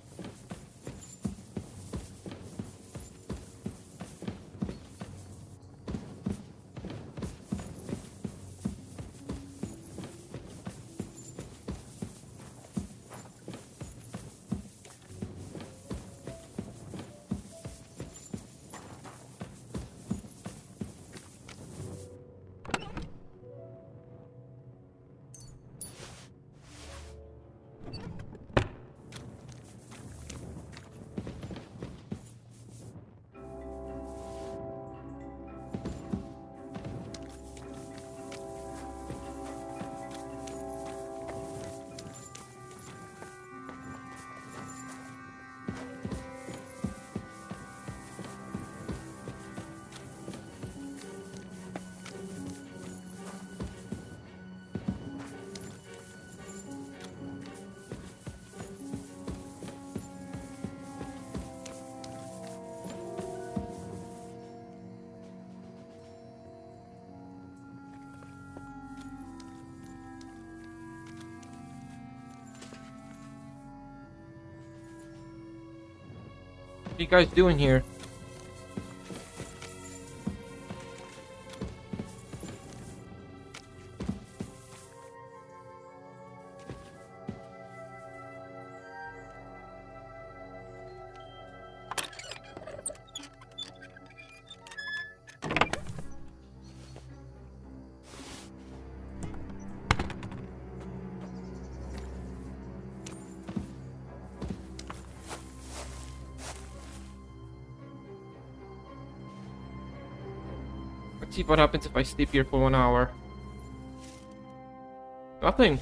you guys doing here? Let's see what happens if I sleep here for 1 hour. Nothing.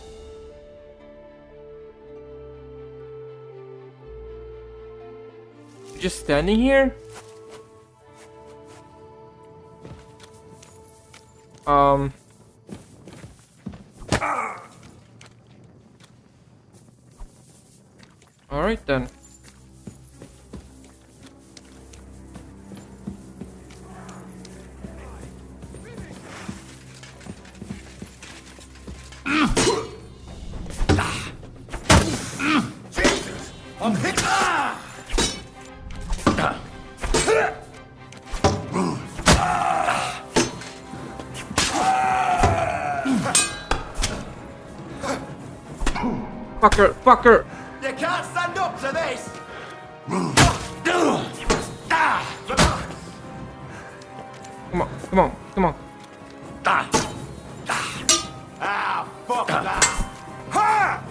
You're just standing here? Alright then. Jesus! I'm hit! Fucker, fucker! You can't stand up to this! Come on, come on, come on. Ah, fuck that! Ha!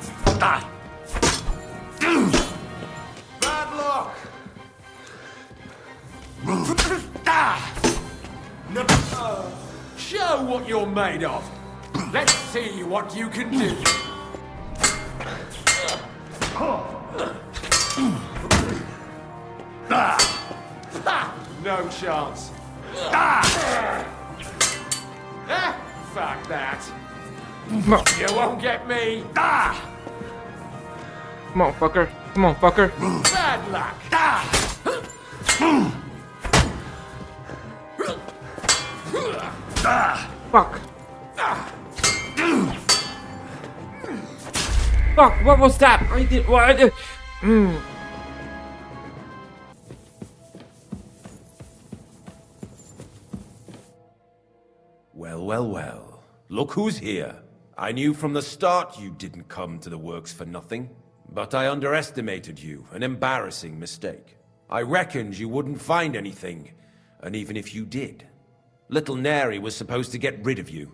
Bad luck! Show what you're made of. Let's see what you can do. No chance. Fuck that. You won't get me. Come on, fucker. Come on, fucker. Bad luck. Fuck. Fuck, what was that? I did what I did. Well, well, well. Look who's here. I knew from the start you didn't come to the works for nothing. But I underestimated you, an embarrassing mistake. I reckoned you wouldn't find anything, and even if you did, little Neri was supposed to get rid of you.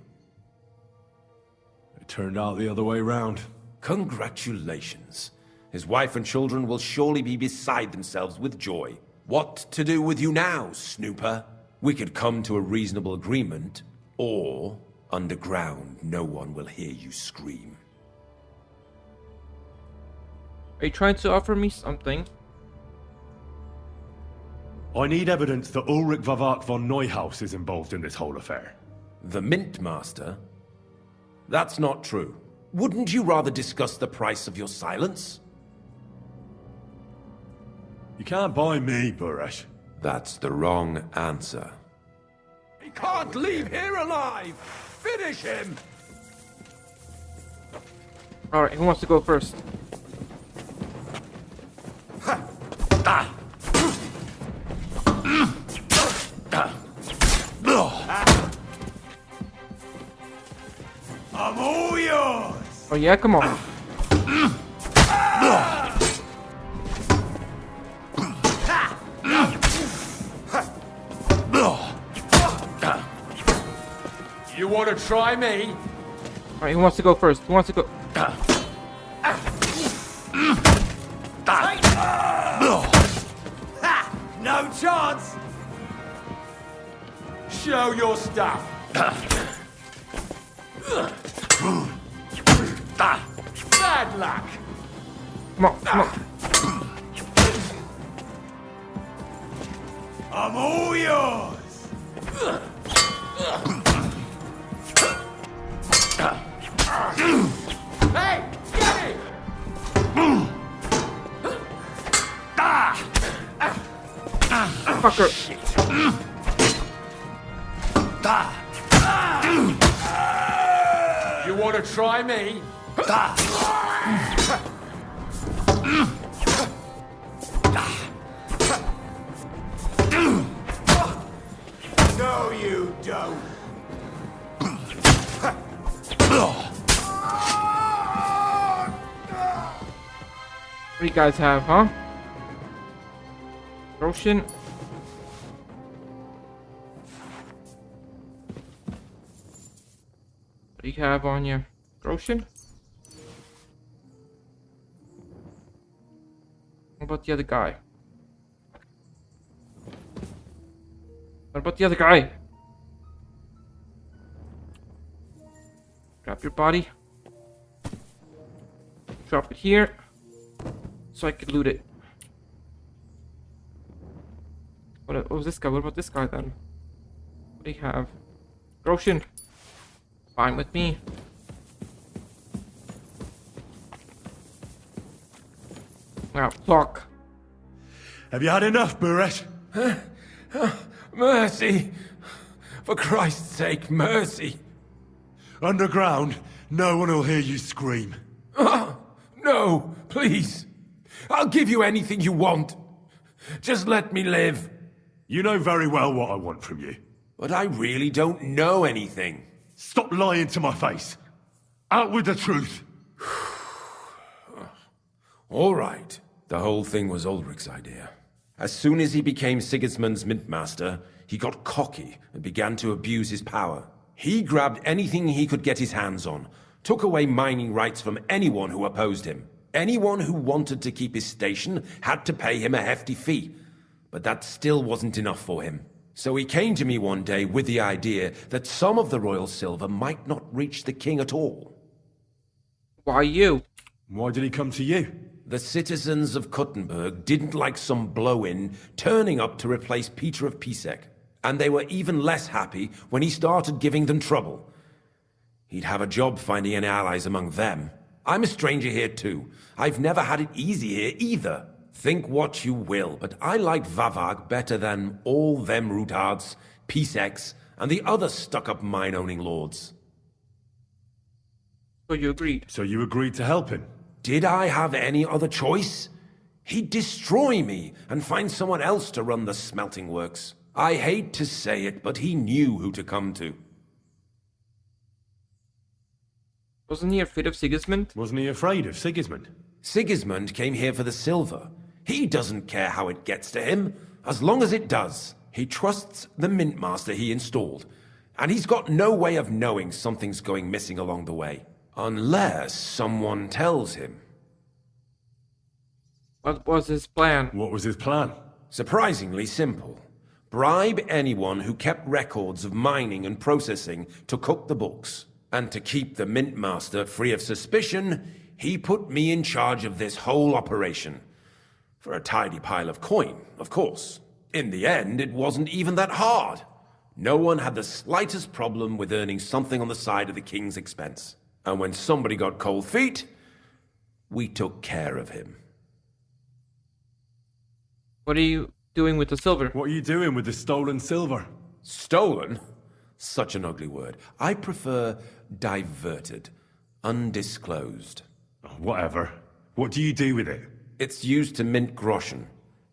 It turned out the other way round. Congratulations. His wife and children will surely be beside themselves with joy. What to do with you now, snooper? We could come to a reasonable agreement, or underground no one will hear you scream. Are you trying to offer me something? I need evidence that Ulrich Vavart von Neuhaus is involved in this whole affair. The Mint Master? That's not true. Wouldn't you rather discuss the price of your silence? You can't buy me, Buresh. That's the wrong answer. He can't leave here alive. Finish him. Alright, who wants to go first? I'm all yours! Oh yeah, come on. You want to try me? Alright, who wants to go first? Who wants to go? No chance! Show your stuff. Bad luck. Come on, come on. I'm all yours! Hey, get it! Fucker. You want to try me? What do you guys have, huh? Roshan? What do you have on you? Roshan? What about the other guy? What about the other guy? Grab your body. Drop it here. So I could loot it. What was this guy? What about this guy then? What do you have? Roshan. Fine with me. Now, talk. Have you had enough, Buret? Mercy! For Christ's sake, mercy! Underground, no one will hear you scream. No, please. I'll give you anything you want. Just let me live. You know very well what I want from you. But I really don't know anything. Stop lying to my face. Out with the truth. All right. The whole thing was Ulrich's idea. As soon as he became Sigismund's mintmaster, he got cocky and began to abuse his power. He grabbed anything he could get his hands on, took away mining rights from anyone who opposed him. Anyone who wanted to keep his station had to pay him a hefty fee. But that still wasn't enough for him. So he came to me one day with the idea that some of the royal silver might not reach the king at all. Why you? Why did he come to you? The citizens of Kuttenberg didn't like some blow-in turning up to replace Peter of Pisek. And they were even less happy when he started giving them trouble. He'd have a job finding any allies among them. I'm a stranger here too. I've never had it easy here either. Think what you will, but I like Vavag better than all them Rutards, Piseks, and the other stuck-up mine-owning lords. So you agreed? So you agreed to help him? Did I have any other choice? He'd destroy me and find someone else to run the smelting works. I hate to say it, but he knew who to come to. Wasn't he afraid of Sigismund? Wasn't he afraid of Sigismund? Sigismund came here for the silver. He doesn't care how it gets to him, as long as it does. He trusts the mintmaster he installed, and he's got no way of knowing something's going missing along the way. Unless someone tells him. What was his plan? What was his plan? Surprisingly simple. Bribe anyone who kept records of mining and processing to cook the books. And to keep the mintmaster free of suspicion, he put me in charge of this whole operation. For a tidy pile of coin, of course. In the end, it wasn't even that hard. No one had the slightest problem with earning something on the side of the king's expense. And when somebody got cold feet, we took care of him. What are you doing with the silver? What are you doing with the stolen silver? Stolen? Such an ugly word. I prefer diverted, undisclosed. Whatever. What do you do with it? It's used to mint groschen.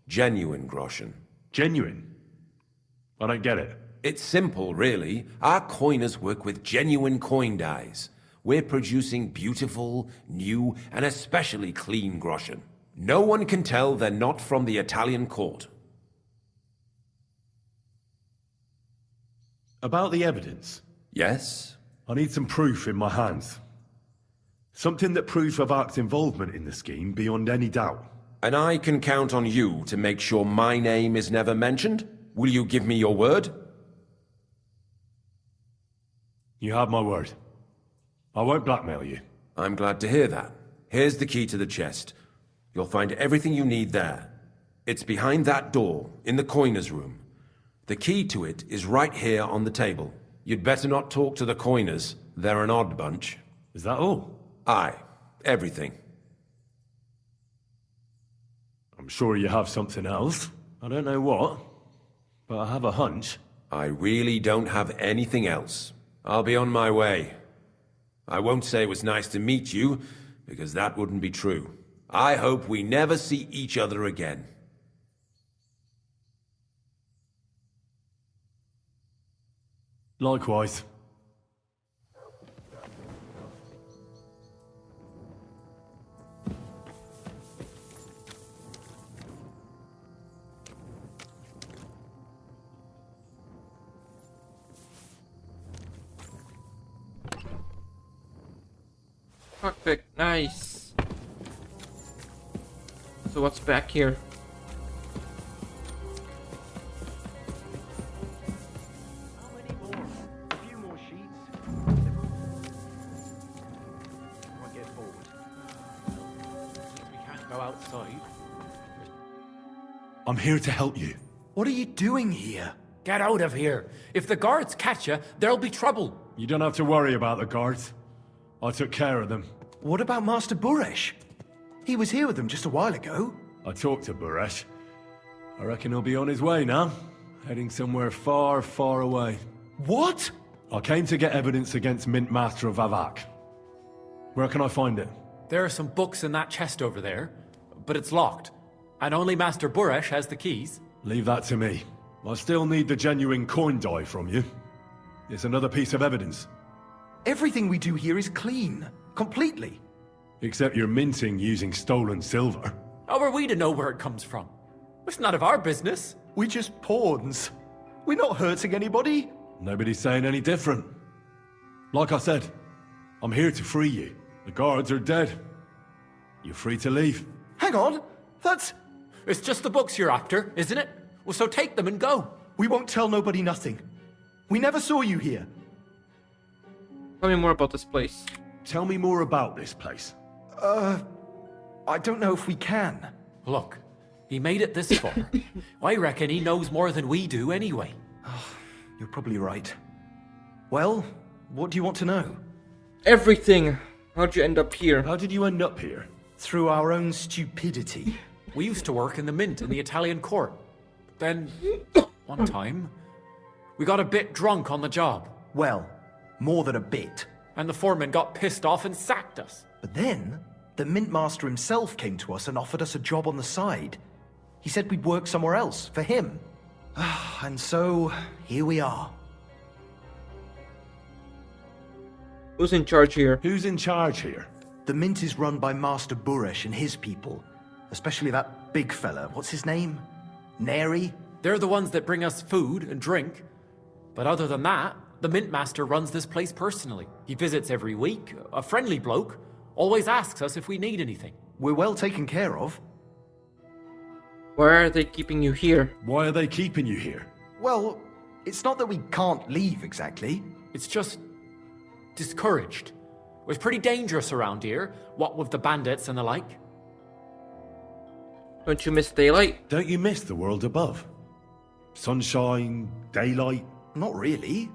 Genuine groschen. Genuine? I don't get it. It's simple, really. Our coiners work with genuine coin dies. We're producing beautiful, new, and especially clean groschen. No one can tell they're not from the Italian court. About the evidence? Yes? I need some proof in my hands. Something that proves Vavak's involvement in the scheme beyond any doubt. And I can count on you to make sure my name is never mentioned? Will you give me your word? You have my word. I won't blackmail you. I'm glad to hear that. Here's the key to the chest. You'll find everything you need there. It's behind that door, in the coiner's room. The key to it is right here on the table. You'd better not talk to the coiners. They're an odd bunch. Is that all? Aye. Everything. I'm sure you have something else. I don't know what, but I have a hunch. I really don't have anything else. I'll be on my way. I won't say it was nice to meet you, because that wouldn't be true. I hope we never see each other again. Likewise. Cockpit, nice. So what's back here? I'm here to help you. What are you doing here? Get out of here. If the guards catch you, there'll be trouble. You don't have to worry about the guards. I took care of them. What about Master Buresh? He was here with them just a while ago. I talked to Buresh. I reckon he'll be on his way now. Heading somewhere far, far away. What? I came to get evidence against Mint Master Vavak. Where can I find it? There are some books in that chest over there, but it's locked. And only Master Buresh has the keys. Leave that to me. I still need the genuine coin die from you. It's another piece of evidence. Everything we do here is clean. Completely. Except you're minting using stolen silver. How are we to know where it comes from? It's none of our business. We're just pawns. We're not hurting anybody. Nobody's saying any different. Like I said, I'm here to free you. The guards are dead. You're free to leave. Hang on. That's... It's just the books you're after, isn't it? Well, so take them and go. We won't tell nobody nothing. We never saw you here. Tell me more about this place. Tell me more about this place. I don't know if we can. Look, he made it this far. I reckon he knows more than we do anyway. You're probably right. Well, what do you want to know? Everything. How'd you end up here? How did you end up here? Through our own stupidity. We used to work in the mint in the Italian court. Then, one time, we got a bit drunk on the job. Well, more than a bit. And the foreman got pissed off and sacked us. But then, the mint master himself came to us and offered us a job on the side. He said we'd work somewhere else, for him. And so, here we are. Who's in charge here? Who's in charge here? The mint is run by Master Buresh and his people. Especially that big fella. What's his name? Neri? They're the ones that bring us food and drink. But other than that, the mint master runs this place personally. He visits every week, a friendly bloke, always asks us if we need anything. We're well taken care of. Why are they keeping you here? Why are they keeping you here? Well, it's not that we can't leave exactly. It's just discouraged. It's pretty dangerous around here, what with the bandits and the like. Don't you miss daylight? Don't you miss the world above? Sunshine, daylight? Not really.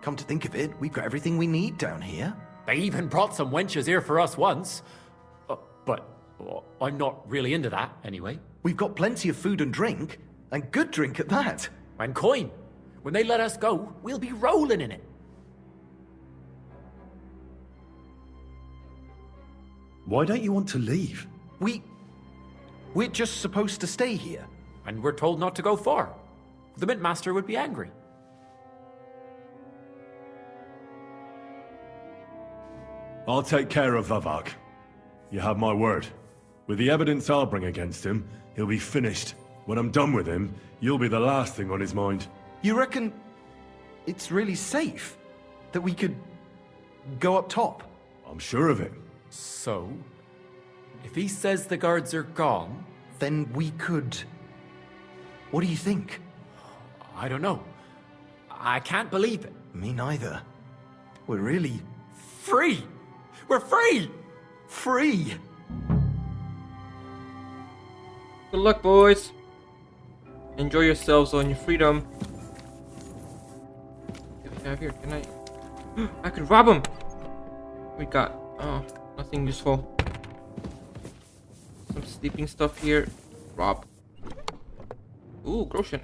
Come to think of it, we've got everything we need down here. They even brought some wenches here for us once. But I'm not really into that, anyway. We've got plenty of food and drink, and good drink at that. And coin. When they let us go, we'll be rolling in it. Why don't you want to leave? We're just supposed to stay here. And we're told not to go far. The mint master would be angry. I'll take care of Vavak. You have my word. With the evidence I'll bring against him, he'll be finished. When I'm done with him, you'll be the last thing on his mind. You reckon it's really safe that we could go up top? I'm sure of it. So, if he says the guards are gone... Then we could... What do you think? I don't know. I can't believe it. Me neither. We're really... Free! We're free! Free! Good luck, boys. Enjoy yourselves on your freedom. What do we have here? Can I... I could rob him! We got... Oh, nothing useful. Some sleeping stuff here. Rob. Ooh, Groshen.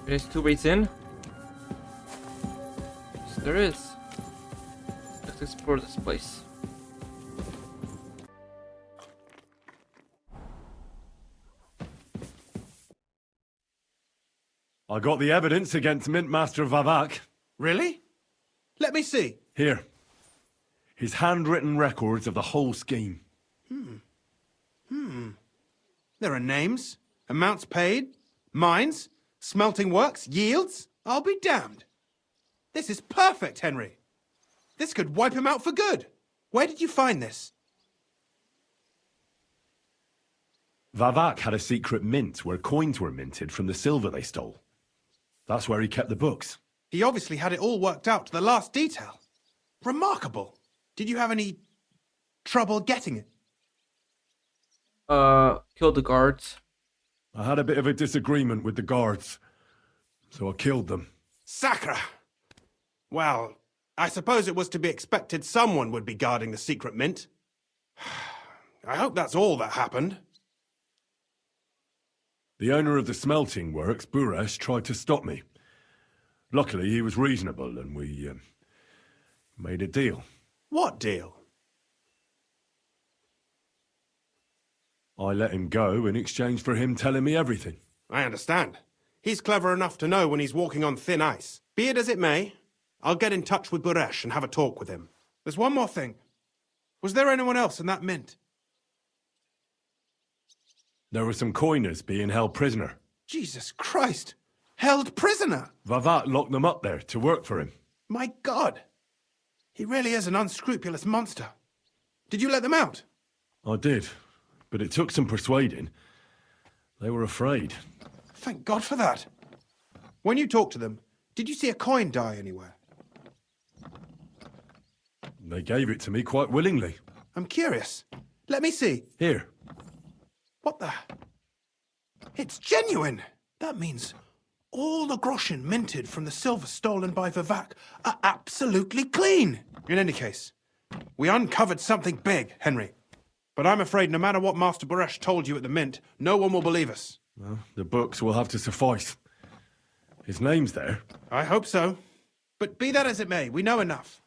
There's 2 ways in. Yes, there is. Let's explore this place. I got the evidence against Mintmaster Vavak. Really? Let me see. Here. His handwritten records of the whole scheme. There are names, amounts paid, mines, smelting works, yields. I'll be damned. This is perfect, Henry. This could wipe him out for good. Where did you find this? Vavak had a secret mint where coins were minted from the silver they stole. That's where he kept the books. He obviously had it all worked out to the last detail. Remarkable. Did you have any trouble getting it? Killed the guards. I had a bit of a disagreement with the guards, so I killed them. Sacre! Well, I suppose it was to be expected someone would be guarding the secret mint. I hope that's all that happened. The owner of the smelting works, Buresh, tried to stop me. Luckily, he was reasonable, and we made a deal. What deal? I let him go in exchange for him telling me everything. I understand. He's clever enough to know when he's walking on thin ice. Be it as it may, I'll get in touch with Buresh and have a talk with him. There's one more thing. Was there anyone else in that mint? There were some coiners being held prisoner. Jesus Christ! Held prisoner! Vavak locked them up there to work for him. My God! He really is an unscrupulous monster. Did you let them out? I did, but it took some persuading. They were afraid. Thank God for that. When you talked to them, did you see a coin die anywhere? They gave it to me quite willingly. I'm curious. Let me see. Here. What the? It's genuine! That means all the groschen minted from the silver stolen by Vivak are absolutely clean! In any case, we uncovered something big, Henry. But I'm afraid no matter what Master Buresh told you at the mint, no one will believe us. Well, the books will have to suffice. His name's there. I hope so. But be that as it may, we know enough.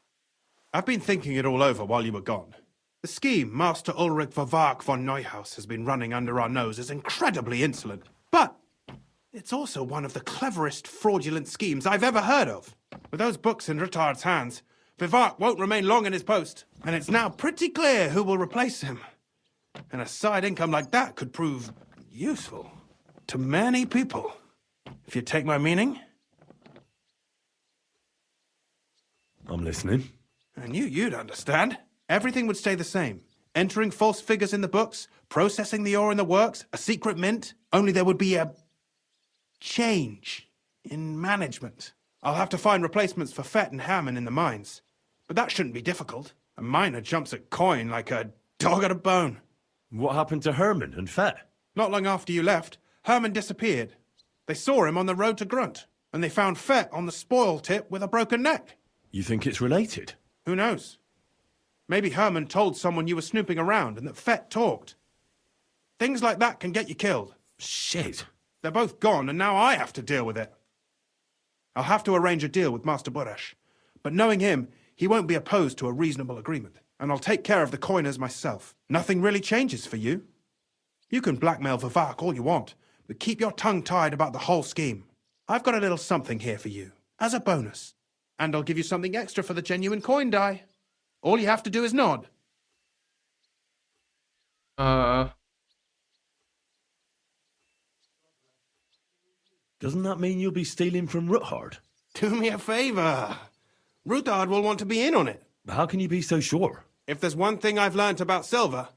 I've been thinking it all over while you were gone. The scheme Master Ulrich Vavak von Neuhaus has been running under our nose is incredibly insolent. But it's also one of the cleverest fraudulent schemes I've ever heard of. With those books in Rittard's hands, Vivak won't remain long in his post, and it's now pretty clear who will replace him. And a side income like that could prove useful to many people, if you take my meaning. I'm listening. I knew you'd understand. Everything would stay the same. Entering false figures in the books, processing the ore in the works, a secret mint. Only there would be a change in management. I'll have to find replacements for Fett and Hammond in the mines. But that shouldn't be difficult. A miner jumps at coin like a dog at a bone. What happened to Herman and Fett? Not long after you left, Herman disappeared. They saw him on the road to Grunt, and they found Fett on the spoil tip with a broken neck. You think it's related? Who knows? Maybe Herman told someone you were snooping around and that Fett talked. Things like that can get you killed. Shit. They're both gone, and now I have to deal with it. I'll have to arrange a deal with Master Buresh. But knowing him, he won't be opposed to a reasonable agreement. And I'll take care of the coiners myself. Nothing really changes for you. You can blackmail Vivak all you want, but keep your tongue tied about the whole scheme. I've got a little something here for you, as a bonus. And I'll give you something extra for the genuine coin die. All you have to do is nod. Doesn't that mean you'll be stealing from Ruthard? Do me a favor. Ruthard will want to be in on it. How can you be so sure? If there's one thing I've learnt about silver,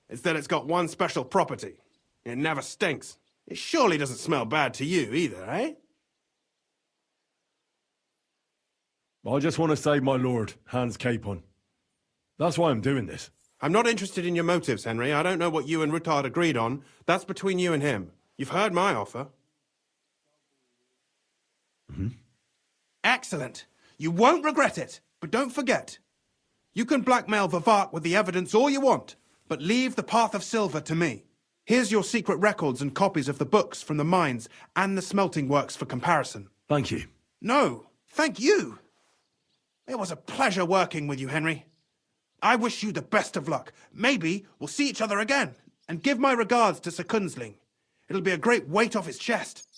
it's that it's got one special property. It never stinks. It surely doesn't smell bad to you either, eh? I just want to save my lord, Hans Capon. That's why I'm doing this. I'm not interested in your motives, Henry. I don't know what you and Ruthard agreed on. That's between you and him. You've heard my offer. Excellent. You won't regret it. But don't forget, you can blackmail Vivak with the evidence all you want, but leave the path of silver to me. Here's your secret records and copies of the books from the mines and the smelting works for comparison. Thank you. No, thank you. It was a pleasure working with you, Henry. I wish you the best of luck. Maybe we'll see each other again. And give my regards to Sir Kunzling. It'll be a great weight off his chest.